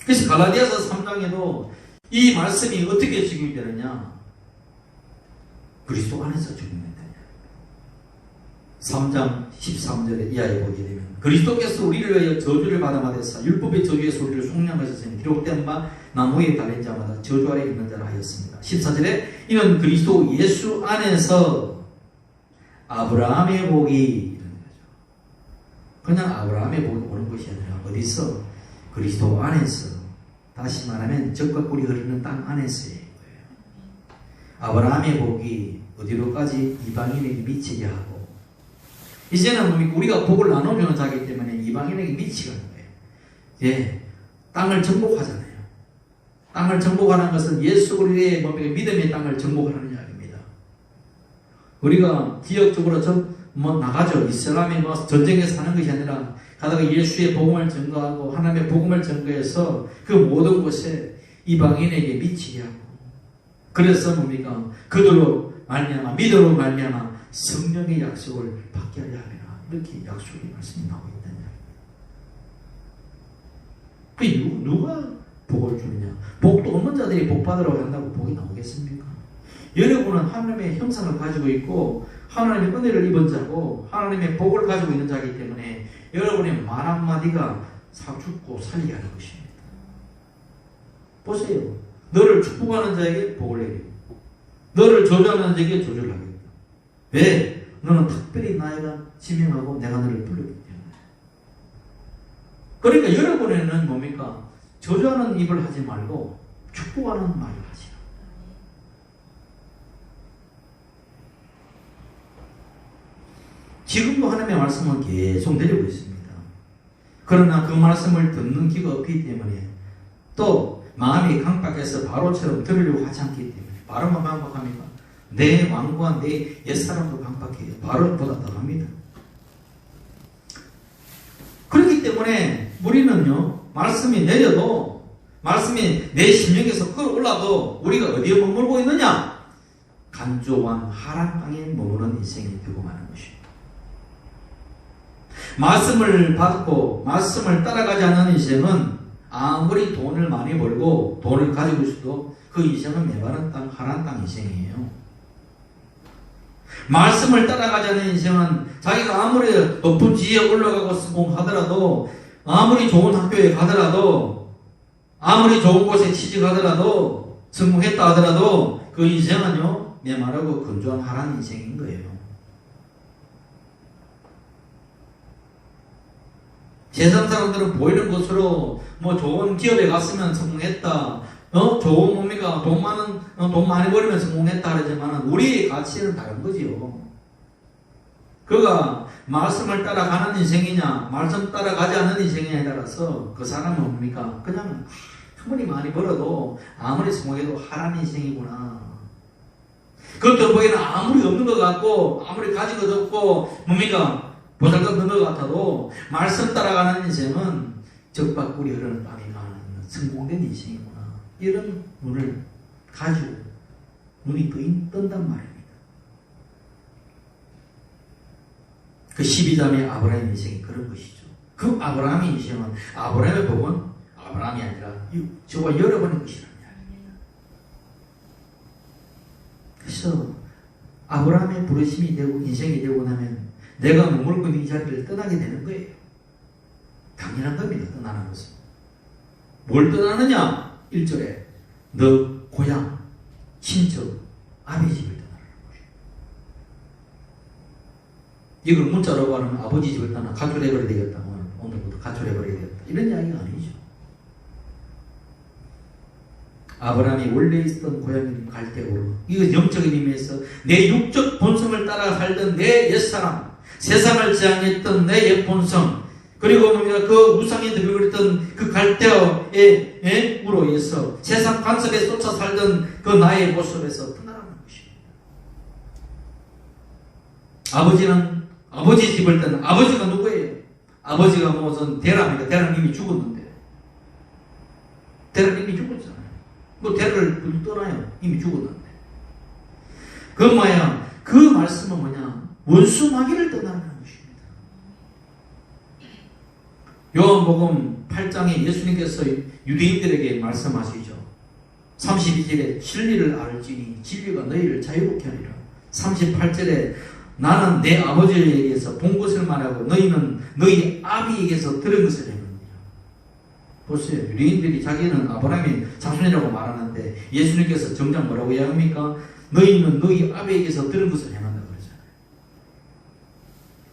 그래서 갈라디아서 3장에도 이 말씀이 어떻게 적용이 되느냐? 그리스도 안에서 적용이 되느냐? 3장 13절에 이하에 보게 되면 그리스도께서 우리를 위하여 저주를 받아마되사 율법의 저주에서 우리를 속량하셨으니 기록된 바 나무에 달린 자마다 저주 아래 있는 자라 하였습니다. 14절에 이는 그리스도 예수 안에서 아브라함의 복이 이런 거죠. 그냥 아브라함의 복이 오는 것이 아니라 어디서? 그리스도 안에서. 다시 말하면 적과 꿀이 흐르는 땅 안에서의 거예요. 아브라함의 복이 어디로까지? 이방인에게 미치게 하고 이제는 우리가 복을 나눠주는 자이기 때문에 이방인에게 미치는 거예요. 예, 땅을 정복하잖아요. 땅을 정복하는 것은 예수 그리스도의 믿음의 땅을 정복하는 이야기입니다. 우리가 지역적으로 나가죠. 이슬람의 전쟁에서 사는 것이 아니라 가다가 예수의 복음을 전거하고 하나님의 복음을 전거해서 그 모든 곳에 이방인에게 미치게 하고 그래서 뭡니까? 그들로 말미암아 믿음으로 말미암아 성령의 약속을 받게 하려 하리라. 이렇게 약속의 말씀이 나오고 있다는 이야기. 누가 복을 주느냐? 복도 없는 자들이 복 받으라고 한다고 복이 나오겠습니까? 여러분은 하나님의 형상을 가지고 있고 하나님의 은혜를 입은 자고 하나님의 복을 가지고 있는 자이기 때문에 여러분의 말 한마디가 죽고 살게 하는 것입니다. 보세요. 너를 축복하는 자에게 복을 내리고 너를 저주하는 자에게 저주를 하겠다. 왜? 너는 특별히 나에가 지명하고 내가 너를 부르기 때문에. 그러니까 여러분에는 뭡니까? 저주하는 입을 하지 말고 축복하는 말을 하시라. 지금도 하나님의 말씀은 계속 내리고 있습니다. 그러나 그 말씀을 듣는 귀가 없기 때문에 또 마음이 강박해서 바로처럼 들으려고 하지 않기 때문에 바로만 강박합니까? 내 왕과 내 옛사람도 강박해요. 바로보다 더 합니다. 그렇기 때문에 우리는요 말씀이 내려도 말씀이 내 심령에서 끌어올라도 우리가 어디에 머물고 있느냐? 간조한 하란 땅에 머무는 인생이 되고 마는 것입니다. 말씀을 받고 말씀을 따라가지 않는 인생은 아무리 돈을 많이 벌고 돈을 가지고 있어도 그 인생은 메마른 땅, 하란 땅 인생이에요. 말씀을 따라가지 않는 인생은 자기가 아무리 높은 지위에 올라가고 성공하더라도, 아무리 좋은 학교에 가더라도, 아무리 좋은 곳에 취직하더라도, 성공했다 하더라도 그 인생은요 메마르고 건조한 하란 인생인 거예요. 세상 사람들은 보이는 것으로 뭐 좋은 기업에 갔으면 성공했다, 좋은 뭡니까 돈 많이 벌면 성공했다 하지만 우리의 가치는 다른 거지요. 그가 말씀을 따라가는 인생이냐 말씀 따라가지 않는 인생이냐에 따라서 그 사람은 뭡니까 그냥 아무리 많이 벌어도 아무리 성공해도 하란 인생이구나. 그것도 보기에는 아무리 없는 것 같고 아무리 가진 것 없고 뭡니까 보잘것없는 것 같아도 말씀 따라가는 인생은 적박꿀이 흐르는 땅에 가는 성공된 인생이구나. 이런 눈을 가지고 눈이 뜬단 말입니다. 그 12자매 아브라함 인생이 그런 것이죠. 그 아브라함의 인생은 아브라함의 복은 아브라함이 아니라 저와 여러분의 것이라는 이야기입니다. 그래서 아브라함의 부르심이 되고 인생이 되고 나면 내가 머물고 있는 이 자리를 떠나게 되는 거예요. 당연한 겁니다. 떠나는 것은. 뭘 떠나느냐? 1절에 너 고향, 친척, 아비 집을 떠나는 거예요. 이걸 문자로 하면 아버지 집을 떠나 가출해버려야 되겠다. 오늘부터 가출해버려야 되겠다. 이런 이야기가 아니죠. 아브라함이 원래 있었던 고향인 갈대고로, 이거 영적인 의미에서 내 육적 본성을 따라 살던 내 옛사람, 세상을 지향했던 내 옛본성, 그리고 그 우상에 들어있던 그 갈대어의 우로 인해서 세상 관습에 쫓아 살던 그 나의 모습에서 떠나라는 것입니다. 아버지는 아버지 집을 떠나. 아버지가 누구예요? 아버지가 무슨 대라입니까? 대라는 이미 죽었는데. 대라는 이미 죽었잖아요. 뭐 대를 떠나요. 이미 죽었는데. 그 뭐야? 그 말씀은 뭐냐? 원수 마귀를 떠나는 것입니다. 요한복음 8장에 예수님께서 유대인들에게 말씀하시죠. 32절에 진리를 알지니 진리가 너희를 자유롭게 하리라. 38절에 나는 내 아버지에게서 본 것을 말하고 너희는 너희 아비에게서 들은 것을 행하느니라. 보세요. 유대인들이 자기는 아브라함의 자손이라고 말하는데 예수님께서 정작 뭐라고 이야기합니까? 너희는 너희 아비에게서 들은 것을 행한다고 그러잖아요.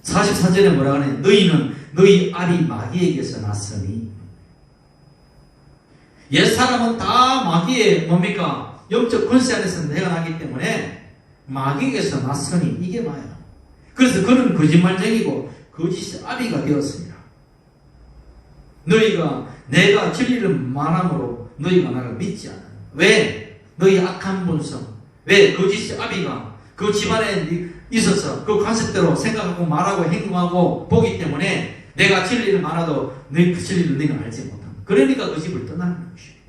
44절에 뭐라고 하냐? 너희는 너희 아비 마귀에게서 났으니. 옛사람은 다 마귀의 뭡니까? 영적 권세 안에서 내어나기 때문에 마귀에게서 났으니 이게 뭐예요? 그래서 그는 거짓말쟁이고 거짓의 아비가 되었습니다. 너희가 내가 진리를 말함으로 너희가 나를 믿지 않아. 왜? 너희 악한 본성, 왜 거짓의 아비가 그 집안에 있어서 그 관습대로 생각하고 말하고 행동하고 보기 때문에 내가 진리를 말하도 너희 그 진리를 너희는 알지 못한다. 그러니까 그 집을 떠나는 것입니다.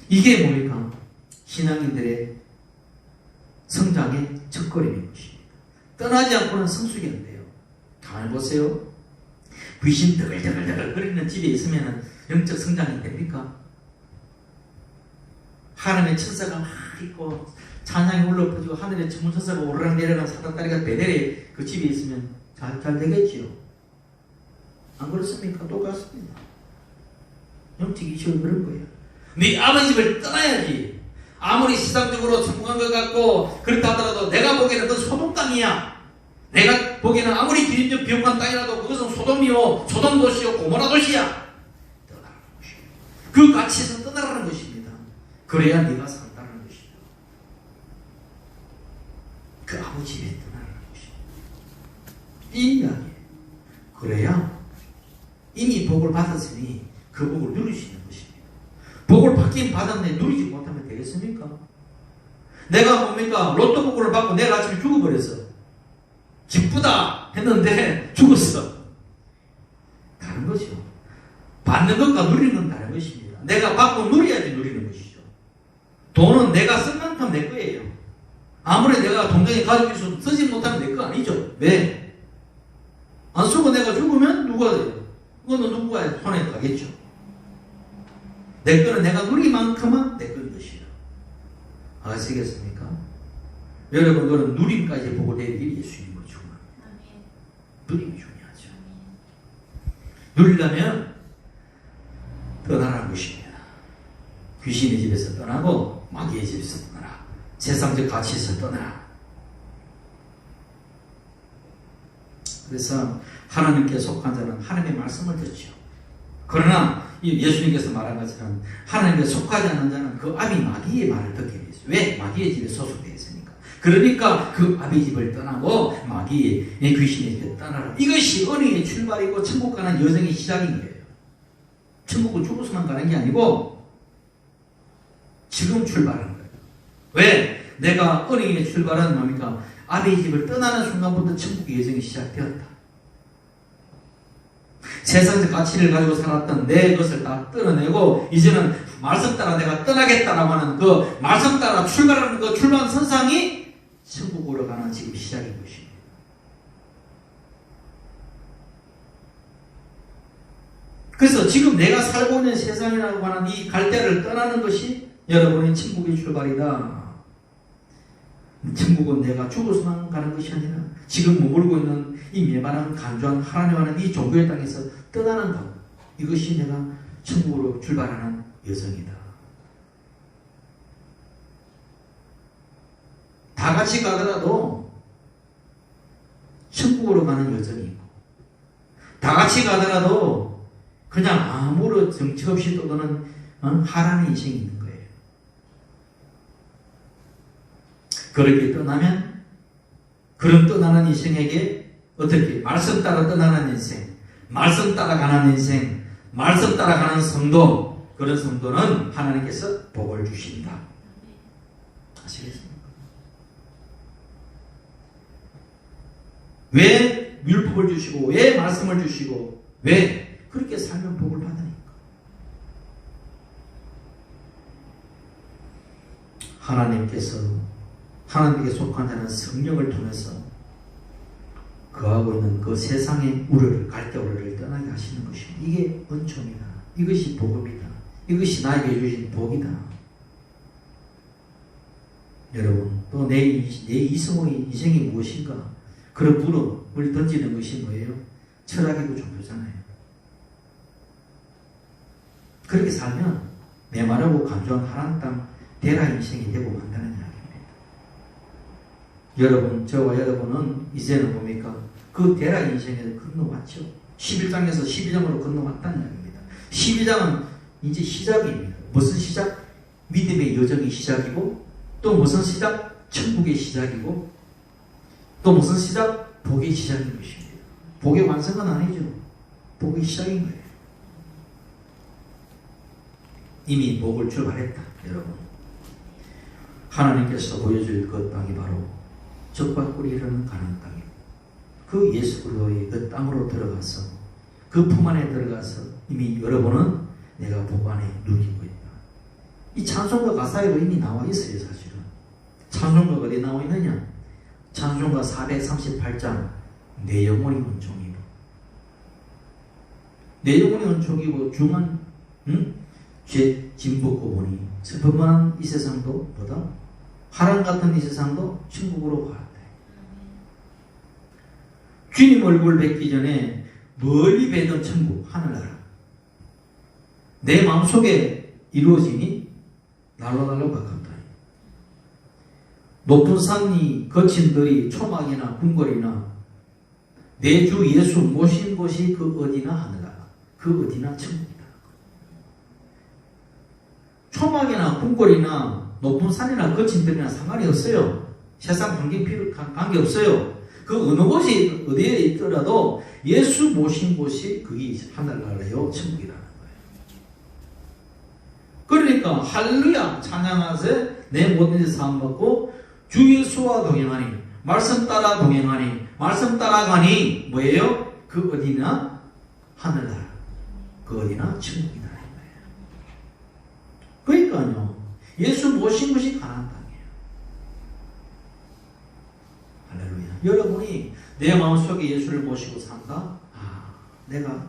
이게 뭡니까? 신앙인들의 성장의 첫걸음인 것입니다. 떠나지 않고는 성숙이 안 돼요. 가만히 보세요. 귀신 더글더글 거리는 집에 있으면 영적 성장이 됩니까? 하늘의 천사가 막 있고 찬양이 올라퍼지고 하늘의 천사가 오르락 내려간 사단다리가 베델에 그 집에 있으면 잘 되겠지요. 안 그렇습니까? 똑같습니다. 영적 이슈는 그런 거예요. 네 아버지 집을 떠나야지. 아무리 시상적으로 성공한 것 같고 그렇다 하더라도 내가 보기에는 그건 소돔 땅이야. 내가 보기에는 아무리 기름진 비옥한 땅이라도 그것은 소돔이요, 소돔 도시요, 고모라 도시야. 떠나라는 것입니다. 그 가치에서 떠나라는 것입니다. 그래야 네가 산다는 것이죠. 그 아버지 집에 떠나라는 것입니다. 이 이야기. 그래야 이미 복을 받았으니 그 복을 누릴 수 있는 것입니다. 복을 받긴 받았는데 누리지 못하면 되겠습니까? 내가 뭡니까? 로또 복을 받고 내일 아침에 죽어버렸어. 기쁘다 했는데 죽었어. 다른 거죠. 받는 것과 누리는 건 다른 것입니다. 내가 받고 누려야지 누리는 것이죠. 돈은 내가 쓴 만큼 내 거예요. 아무리 내가 통장에 가지고 있어도 쓰지 못하면 내 거 아니죠. 왜? 안 쓰고 내가 죽으면 누가 돼요? 그거는 누구가 손에 가겠죠. 내 거는 내가 누린 만큼만 내 거인 것이요. 아시겠습니까? 여러분, 그런 누림까지 보고 내리기 예수님을 중요합니다. 누림이 중요하죠. 누리려면 떠나라는 것입니다. 귀신의 집에서 떠나고 마귀의 집에서 떠나라. 세상적 가치에서 떠나라. 그래서 하나님께 속한 자는 하나님의 말씀을 듣죠. 그러나 예수님께서 말한 것처럼 하나님께 속하지 않는 자는 그 아비 마귀의 말을 듣게 되어 있어요. 왜? 마귀의 집에 소속되어 있으니까. 그러니까 그 아비 집을 떠나고 마귀의 귀신의 집에 떠나라. 이것이 은혜의 출발이고 천국 가는 여정의 시작인 거예요. 천국을 죽어서만 가는 게 아니고 지금 출발하는 거예요. 왜? 내가 은혜의 출발은 뭡니까? 아비의 집을 떠나는 순간부터 천국의 여정이 시작되었다. 세상적 가치를 가지고 살았던 내 것을 다 떨어내고 이제는 말씀 따라 내가 떠나겠다라고 하는 그 말씀 따라 출발하는 그 출발 선상이 천국으로 가는 지금 시작인 것입니다. 그래서 지금 내가 살고 있는 세상이라고 하는 이 갈대를 떠나는 것이 여러분의 천국의 출발이다. 천국은 내가 죽어서만 가는 것이 아니라 지금 머물고 있는 이 메마른 간주한 하나님과는 이 종교의 땅에서 떠나는 것, 이것이 내가 천국으로 출발하는 여정이다. 다 같이 가더라도 천국으로 가는 여정이 있고, 다 같이 가더라도 그냥 아무런 정치 없이 떠도는 하라는 인생이 있는 거예요. 그렇게 떠나면 그런 떠나는 인생에게 어떻게 말씀 따라 떠나는 인생, 말씀 따라 가는 인생, 말씀 따라 가는 성도, 그런 성도는 하나님께서 복을 주신다. 아시겠습니까? 왜 율법을 주시고 왜 말씀을 주시고 왜 그렇게 살면 복을 받으니까. 하나님께 속한 자는 성령을 통해서 거하고 있는 그 세상의 우려를, 갈대우려를 떠나게 하시는 것입니다. 이게 은총이다. 이것이 복음이다. 이것이 나에게 주신 복이다. 여러분, 또 내 이성의 인생이 무엇인가? 그런 물음을 던지는 것이 뭐예요? 철학이고 종교잖아요. 그렇게 살면 메마르고 간조한 하나님 땅 대라 인생이 되고 만다는 이야기입니다. 여러분, 저와 여러분은 이제는 뭡니까? 그 대라 인생에 건너왔죠. 11장에서 12장으로 건너왔다는 이야기입니다. 12장은 이제 시작입니다. 무슨 시작? 믿음의 여정이 시작이고, 또 무슨 시작? 천국의 시작이고, 또 무슨 시작? 복의 시작인 것입니다. 복의 완성은 아니죠. 복의 시작인 거예요. 이미 복을 출발했다, 여러분. 하나님께서 보여줄 그 땅이 바로 적과 꿀이 흐르는 가나안 땅이고, 그 예수 그리스도의 그 땅으로 들어가서 그 품 안에 들어가서 이미 여러분은 내가 복 안에 누리고 있다. 이 찬송가 가사에도 이미 나와 있어요, 사실은. 찬송가가 어디 나와 있느냐? 찬송가 438장 내 영혼이 은총이고, 내 영혼이 은총이고 중한 죄 짐벗고 보니 슬픔만 이 세상도 보다 하람 같은 이 세상도 천국으로 가야 돼. 주님 얼굴 뵙기 전에 멀리 뵈던 천국, 하늘나라 내 마음속에 이루어지니 날로 가깝다. 높은 산이 거친 들이 초막이나 궁궐이나 내 주 예수 모신 곳이 그 어디나 하늘나라, 그 어디나 천국이다. 초막이나 궁궐이나 높은 산이나 거친 들이나 상관이 없어요. 세상 관계 없어요. 그 어느 곳이 어디에 있더라도 예수 모신 곳이 그게 하늘나라요, 천국이라는 거예요. 그러니까 할렐루야 찬양하세 내 모든 일 사함 받고 주 예수와 동행하니, 말씀 따라 동행하니, 말씀 따라가니 뭐예요? 그 어디나 하늘나라, 그 어디나 천국이다. 그러니까요. 예수 모신 것이 가나안 땅이에요. 할렐루야. 여러분이 내 마음속에 예수를 모시고 산다? 내가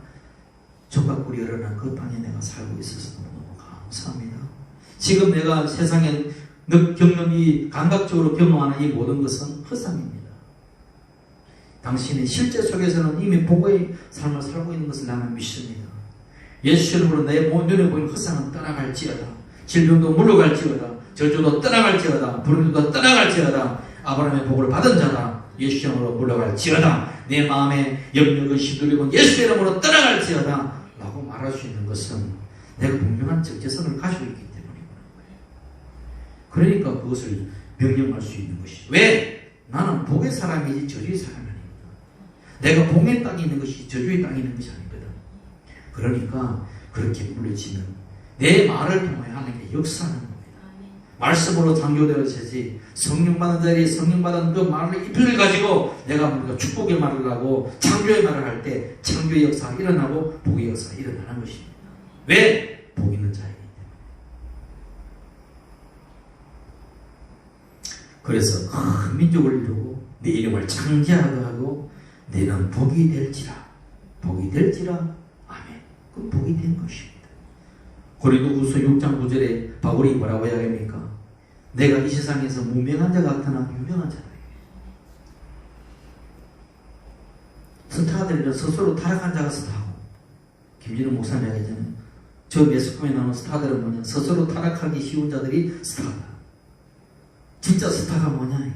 정박굴이 열어난 그 땅에 내가 살고 있어서 너무너무 감사합니다. 지금 내가 세상에 겪는 이 감각적으로 경험하는 이 모든 것은 허상입니다. 당신의 실제 속에서는 이미 복의 삶을 살고 있는 것을 나는 믿습니다. 예수 이름으로 내 눈에 보이는 허상은 떠나갈지어다. 질병도 물러갈지어다. 저주도 떠나갈지어다. 불의도 떠나갈지어다. 아브라함의 복을 받은 자다. 예수 이름으로 물러갈지어다. 내 마음에 영역을 시들리고 예수 이름으로 떠나갈지어다. 라고 말할 수 있는 것은 내가 분명한 적재성을 가지고 있기 때문이구나. 그러니까 그것을 명령할 수 있는 것이죠. 왜? 나는 복의 사람이지 저주의 사람이 아닙니다. 내가 복의 땅에 있는 것이 저주의 땅에 있는 것이 아니거든. 그러니까 그렇게 물려지면 내 말을 통하여 하나님께 역사하는 겁니다. 말씀으로 창조되어지지 성령 받은 자리 성령 받은 그 말을 입을 가지고 내가 뭔가 축복의 말을 하고 창조의 말을 할 때 창조의 역사가 일어나고 복의 역사가 일어나는 것입니다. 왜? 복 있는 자이기 때문에. 그래서 큰 민족을 이루고 내 이름을 창제하게 하고 너는 복이 될지라 아멘. 그 복이 된 것입니다. 고린도후서 6장 9절에 바울이 뭐라고 이야기합니까? 내가 이 세상에서 무명한 자 같으나 유명한 자다. 스타들은 스스로 타락한 자가 스타고, 김진우 목사님 이야기하잖아요. 저 매스컴에 나오는 스타들은 뭐냐? 스스로 타락하기 쉬운 자들이 스타다. 진짜 스타가 뭐냐?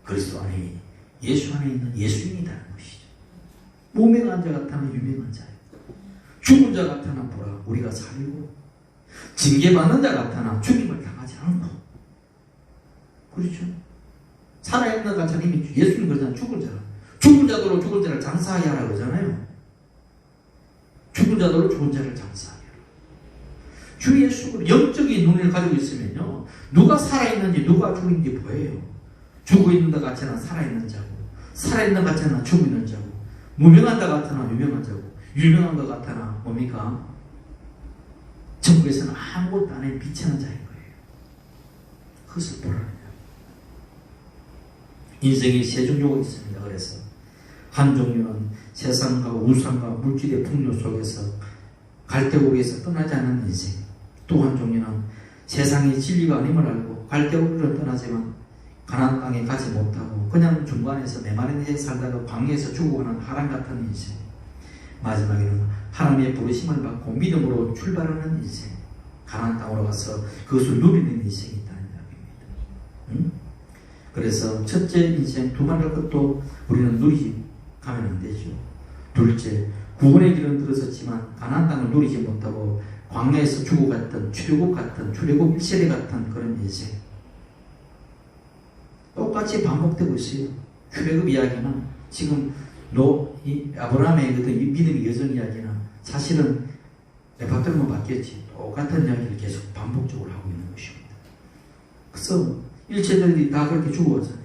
그리스도 안에 예수 안에 있는 예수인이라는 것이죠. 무명한 자 같으나 유명한 자예요. 죽은 자 같으나 보라 우리가 살고, 징계받는 자 같으나 죽임을 당하지 않고. 그렇죠? 살아있는 자 같으나 이미 예수님 그러잖아요. 죽은 자. 죽은 자도로 죽은 자를 장사하게 하라 그러잖아요. 죽은 자도로 죽은 자를 장사하게 하라. 주 예수가 영적인 눈을 가지고 있으면요, 누가 살아있는지 누가 죽은지 보여요. 죽어있는 자 같으나 살아있는 자고, 살아있는 자 같으나 죽어있는 자고, 무명한 자 같으나 유명한 자고, 유명한 것 같으나 뭡니까? 천국에서는 아무것도 안 해 비치는 자인 거예요. 그것을 보라는 인생이 세 종류가 있습니다. 그래서 한 종류는 세상과 우상과 물질의 풍요 속에서 갈대고리에서 떠나지 않는 인생. 또 한 종류는 세상의 진리가 아님을 알고 갈대고리를 떠나지만 가나안 땅에 가지 못하고 그냥 중간에서 메마른 해 살다가 광야에서 죽어가는 하람 같은 인생. 마지막에는 하나님의 부르심을 받고 믿음으로 출발하는 인생. 가나안 땅으로 가서 그것을 누리는 인생이 있다는 이야기입니다. 응? 그래서 첫째 인생 두 가지 것도 우리는 누리지 가면 안 되죠. 둘째, 구원의 길은 들어섰지만 가나안 땅을 누리지 못하고 광야에서 죽어갔던 출애굽 1세대 같은 그런 인생. 똑같이 반복되고 있어요. 출애굽 이야기는 지금 이 아브라함의 그 믿음의 여정 이야기는 사실은 레파토리만 바뀌었지 똑같은 이야기를 계속 반복적으로 하고 있는 것입니다. 그래서 일체들이 다 그렇게 죽어가잖아요.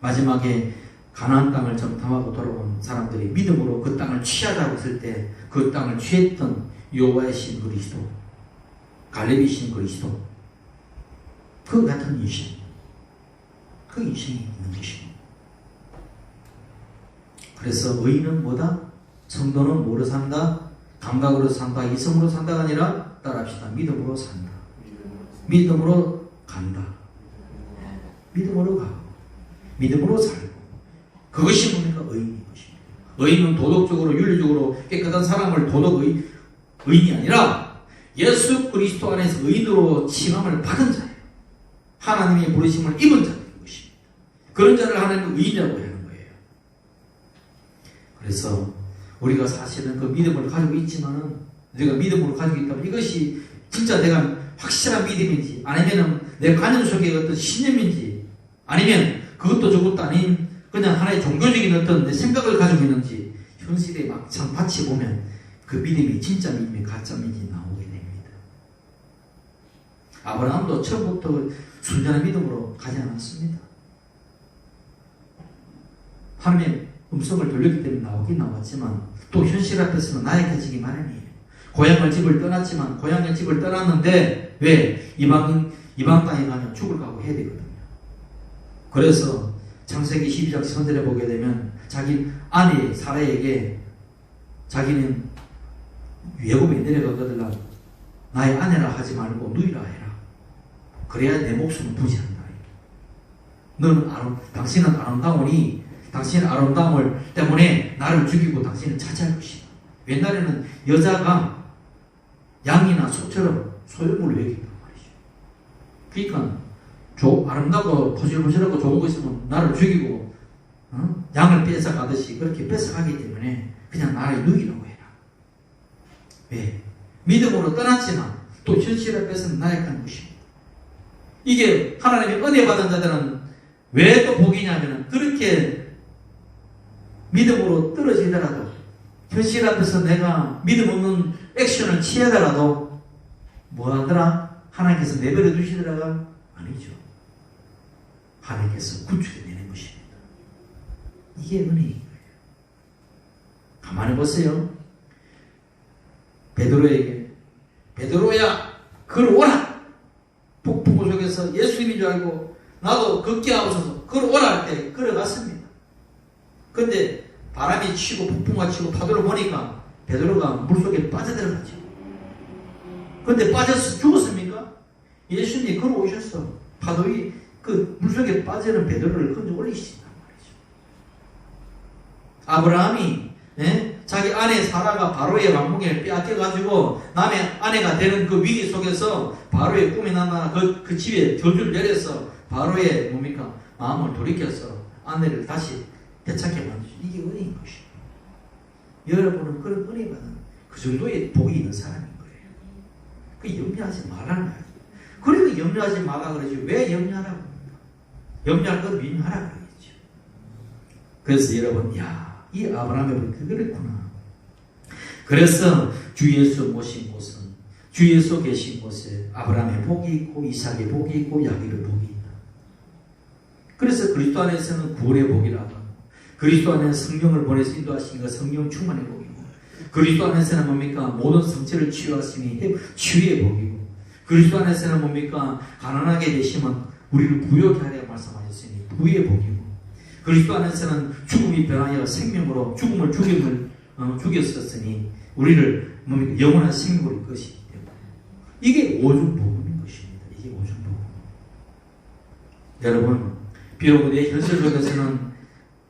마지막에 가나안 땅을 정탐하고 돌아온 사람들이 믿음으로 그 땅을 취하자고 했을 때 그 땅을 취했던 여호와의 신 그리스도, 갈렙의 신 그리스도, 그 같은 인생, 그 인생이 있는 것입니다. 그래서 의인은 뭐다? 성도는 뭐로 산다? 감각으로 산다, 이성으로 산다가 아니라 따라합시다. 믿음으로 산다. 믿음으로 간다. 믿음으로 가고 믿음으로 살고. 그것이 뭡니까? 의인인 것입니다. 의인은 도덕적으로 윤리적으로 깨끗한 사람을 의인이 아니라 예수 그리스도 안에서 의인으로 칭함을 받은 자예요. 하나님의 부르심을 입은 자인 것입니다. 그런 자를 하나님은 의인이라고 하는 거예요. 그래서 우리가 사실은 그 믿음을 가지고 있지만은, 내가 믿음으로 가지고 있다면 이것이 진짜 내가 확실한 믿음인지, 아니면은 내 관념 속에 어떤 신념인지, 아니면 그것도 저것도 아닌 그냥 하나의 종교적인 어떤 내 생각을 가지고 있는지, 현실에 막상 같이 보면 그 믿음이 진짜 믿음이 가짜 믿음이 나오게 됩니다. 아브라함도 처음부터 순전한 믿음으로 가지 않았습니다. 하나님의 음성을 돌렸기 때문에 나오긴 나왔지만 또 현실 앞에서는 나약해지기 마련이에요. 고향을 집을 떠났지만 고향의 집을 떠났는데 왜? 이방 땅에 가면 죽을 각오 해야 되거든요. 그래서 창세기 12장 선전에 보게 되면 자기 아내 사라에게 자기는 외국에 내려가거들라 나의 아내라 하지 말고 누이라 해라. 그래야 내 목숨을 부지한다. 당신은 아름다우니 당신의 아름다움을 때문에 나를 죽이고 당신을 차지할 것이다. 옛날에는 여자가 양이나 소처럼 소유물을 여긴단 말이죠. 그러니까 아름다고 포실포실하고 좋은 거 있으면 나를 죽이고 양을 뺏어가듯이 그렇게 뺏어가기 때문에 그냥 나를 누이라고 해라. 왜? 믿음으로 떠났지만 또 현실 앞에서는 나약한 것입니다. 이게 하나님의 은혜 받은 자들은 왜 또 복이냐면 그렇게 믿음으로 떨어지더라도 현실 앞에서 내가 믿음 없는 액션을 취하더라도 뭐 하더라? 하나님께서 내버려 두시더라가? 아니죠. 하나님께서 구출해 내는 것입니다. 이게 은혜인 거예요. 가만히 보세요. 베드로에게 베드로야 걸어오라. 폭풍우 속에서 예수님인 줄 알고 나도 걷게 하옵소서 걸어오라 할 때 걸어갔습니다. 근데 바람이 치고 폭풍과 치고 파도를 보니까 베드로가 물속에 빠져들어가죠. 근데 빠져서 죽었습니까? 예수님이 걸어오셨어. 파도에 그 물속에 빠지는 베드로를 건져 올리신단 말이죠. 아브라함이 자기 아내 사라가 바로의 왕궁에 빼앗겨가지고 남의 아내가 되는 그 위기 속에서 바로의 꿈이 나나 그 집에 저주를 내려서 바로의 마음을 돌이켜서 아내를 다시 되찾게 만드죠. 이게 은혜인 것이에요. 여러분은 그런 은혜 받은 그 정도의 복이 있는 사람인 거예요. 그 염려하지 말라는 거예요. 그리고 염려하지 말라 그러지 왜 염려하라고 합니까? 염려할 건 민하라 그러겠죠. 그래서 여러분 이 아브라함의 복이 그랬구나. 그래서 주 예수 모신 곳은 주 예수 계신 곳에 아브라함의 복이 있고 이삭의 복이 있고 야곱의 복이 있다. 그래서 그리스도 안에서는 구원의 복이라고 하고 그리스도 안에 성령을 보내서 인도하시니까 성령 충만의 복이고 그리스도 안에서는 뭡니까? 모든 성체를 치유하시니 치유의 복이고 그리스도 안에서는 뭡니까? 가난하게 되시면 우리를 부유하게 하려 말씀하셨으니 부의 복이고 그리스도 안에서는 죽음이 변하여 생명으로 죽음을 죽였었으니 우리를 뭡니까? 영원한 생명으로 이것이기 때문에 이게 오중복음인 것입니다. 이게 오중복음. 여러분 비록 내 현실 속에서는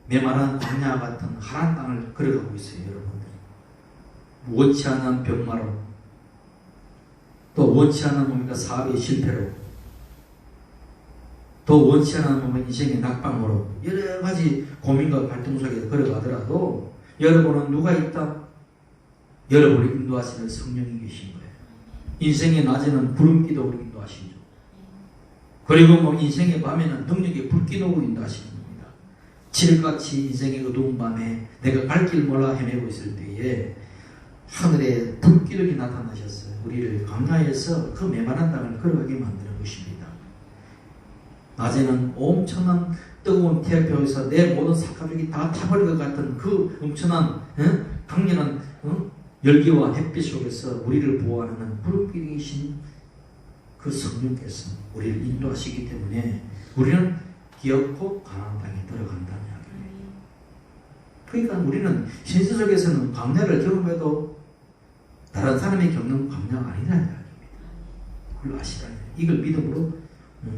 내 말은 광야 같은 하란 땅을 걸어가고 있어요. 여러분들 원치 않는 병마로 또 원치 않는 뭡니까? 사업의 실패로 또 원치 않는 뭡니까? 인생의 낙방으로 여러 가지 고민과 갈등 속에 걸어가더라도 여러분은 누가 있다? 여러분을 인도하시는 성령이 계신 거예요. 인생의 낮에는 구름기도로 인도하시죠. 그리고 인생의 밤에는 능력의 불기도로 인도하시는 겁니다. 칠흑같이 인생의 어두운 밤에 내가 갈 길 몰라 헤매고 있을 때에 하늘에 불기둥이 나타나셨어요. 우리를 광야에서 그 메마른 땅을 걸어가게 만드는 것입니다. 낮에는 엄청난 뜨거운 태양볕에서 내 모든 사가족이 다 타버릴 것 같은 그 엄청난 강렬한 열기와 햇빛 속에서 우리를 보호하는 불기둥이신 그 성령께서 우리를 인도하시기 때문에 우리는 기어코 가나안 땅에 들어간다는 이야기예요. 그러니까 우리는 현실 속에서는 광야를 경험해도 다른 사람이 겪는 광야가 아니라는 이야기입니다. 그걸 아시라는 이걸 믿음으로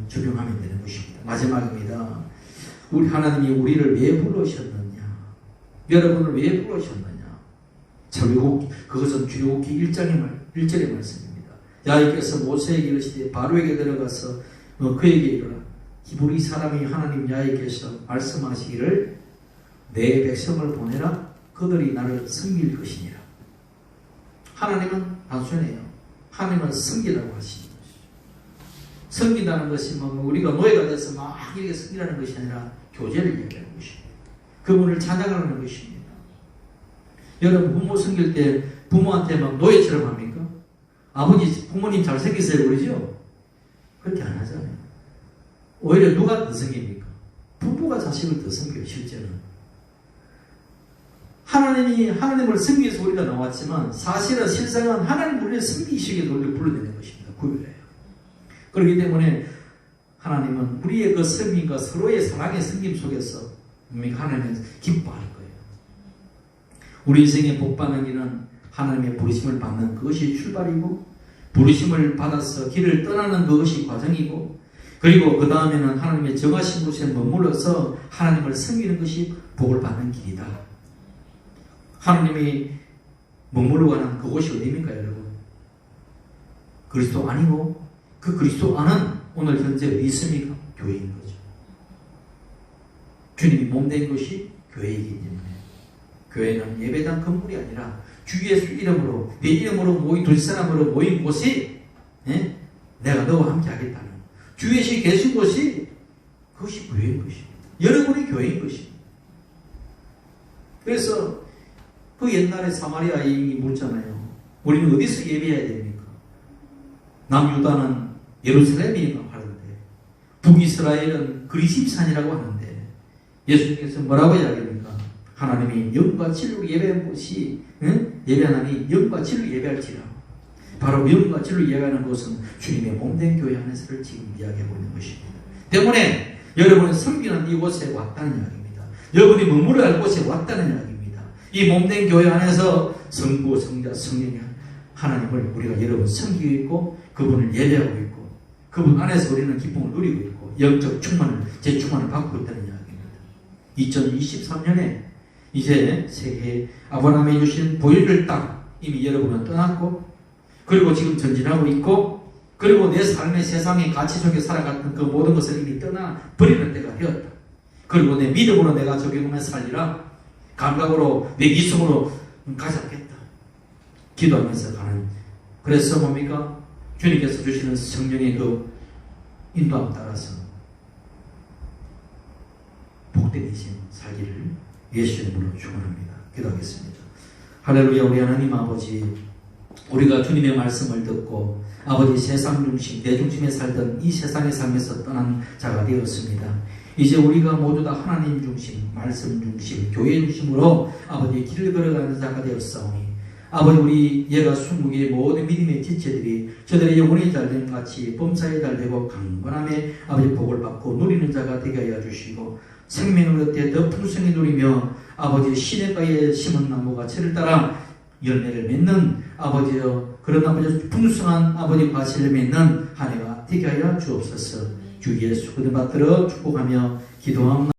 적용하면 되는 것입니다. 마지막입니다. 우리 하나님이 우리를 왜 불러오셨느냐? 여러분을 왜 불러오셨느냐? 그것은 출애굽기 1절의 말씀입니다. 야훼께서 모세에게 이르시되 바로에게 들어가서 그에게 이르라. 히브리 사람이 하나님 야훼께서 말씀하시기를 내 백성을 보내라. 그들이 나를 섬길 것이니라. 하나님은 단순해요. 하나님은 섬기라고 하시는 것이죠. 섬긴다는 것이 우리가 노예가 돼서 막 이렇게 섬기라는 것이 아니라 교제를 얘기하는 것입니다. 그분을 찬양하는 것입니다. 여러분 부모 섬길 때 부모한테 막 노예처럼 합니까? 부모님 잘생기세요 그러죠? 그렇게 안 하잖아요. 오히려 누가 더 섬깁니까? 부모가 자식을 더 섬겨요. 실제는 하나님을 섬기기 위해서 우리가 나왔지만 사실은 실상은 하나님 우리를 섬기시기 위해서 우리를 불러내는 것입니다. 구별해요. 그렇기 때문에 하나님은 우리의 그 섬김과 서로의 사랑의 섬김 속에서 하나님은 기뻐할 거예요. 우리 인생의 복받는 길은 하나님의 부르심을 받는 그것이 출발이고, 부르심을 받아서 길을 떠나는 그것이 과정이고, 그리고 그 다음에는 하나님의 정하신 곳에 머물러서 하나님을 섬기는 것이 복을 받는 길이다. 하나님이 머물러 가는 그곳이 어디입니까, 여러분? 그리스도 아니고, 그 그리스도 안은 오늘 현재 어디 있습니까? 교회인 거죠. 주님이 몸된 것이 교회이기 때문에, 교회는 예배당 건물이 아니라 주 예수 이름으로, 내 이름으로 모인 두 사람으로 모인 곳이 내가 너와 함께 하겠다는, 주 예수 계신 곳이 그것이 교회인 것입니다. 여러분이 교회인 것입니다. 그래서 그 옛날에 사마리아 여인이 묻잖아요. 우리는 어디서 예배해야 됩니까? 남유다는 예루살렘이라고 하는데, 북이스라엘은 그리심산이라고 하는데, 예수님께서 뭐라고 이야기합니까? 하나님이 영과 진리로 예배한 곳이, 예배하나니 영과 진리로 예배할지라. 바로 영과 진리로 예배하는 것은 주님의 몸된 교회 안에서를 지금 이야기하고 있는 것입니다. 때문에 여러분이 섬기는 이곳에 왔다는 이야기입니다. 여러분이 머물러야 할 곳에 왔다는 이야기입니다. 이 몸된 교회 안에서 성부, 성자, 성령이 하나님을 우리가 여러분 섬기고 있고, 그분을 예배하고 있고, 그분 안에서 우리는 기쁨을 누리고 있고, 영적 충만을, 재충만을 받고 있다는 이야기입니다. 2023년에 이제 세계 아브라함이 주신 보혈을 딱 이미 여러분은 떠났고, 그리고 지금 전진하고 있고, 그리고 내 삶의 세상의 가치 속에 살아갔던 그 모든 것을 이미 떠나 버리는 때가 되었다. 그리고 내 믿음으로 내가 적용하며 살리라. 감각으로 내 기승으로 가지 않겠다. 기도하면서 가는. 그래서 뭡니까? 주님께서 주시는 성령의 그 인도함 따라서 복된 인생 살기를 예수 이름으로 축원합니다. 기도하겠습니다. 할렐루야. 우리 하나님 아버지, 우리가 주님의 말씀을 듣고 아버지 세상 중심, 내 중심에 살던 이 세상의 삶에서 떠난 자가 되었습니다. 이제 우리가 모두 다 하나님 중심, 말씀 중심, 교회 중심으로 아버지 길을 걸어가는 자가 되었사오니, 아버지 우리 예가 20개의 모든 믿음의 지체들이 저들의 영혼이 잘된 같이 범사에 잘되고 강건함에 아버지 복을 받고 누리는 자가 되게 하여 주시고, 생명을 얻되 더 풍성히 누리며 아버지 시냇가에 심은 나무가 철을 따라 열매를 맺는 아버지여, 그런 아버지 풍성한 아버지 과실을 맺는 한 해가 되게 하여 주옵소서. 주 예수 그를 받들어 축복하며 기도합니다.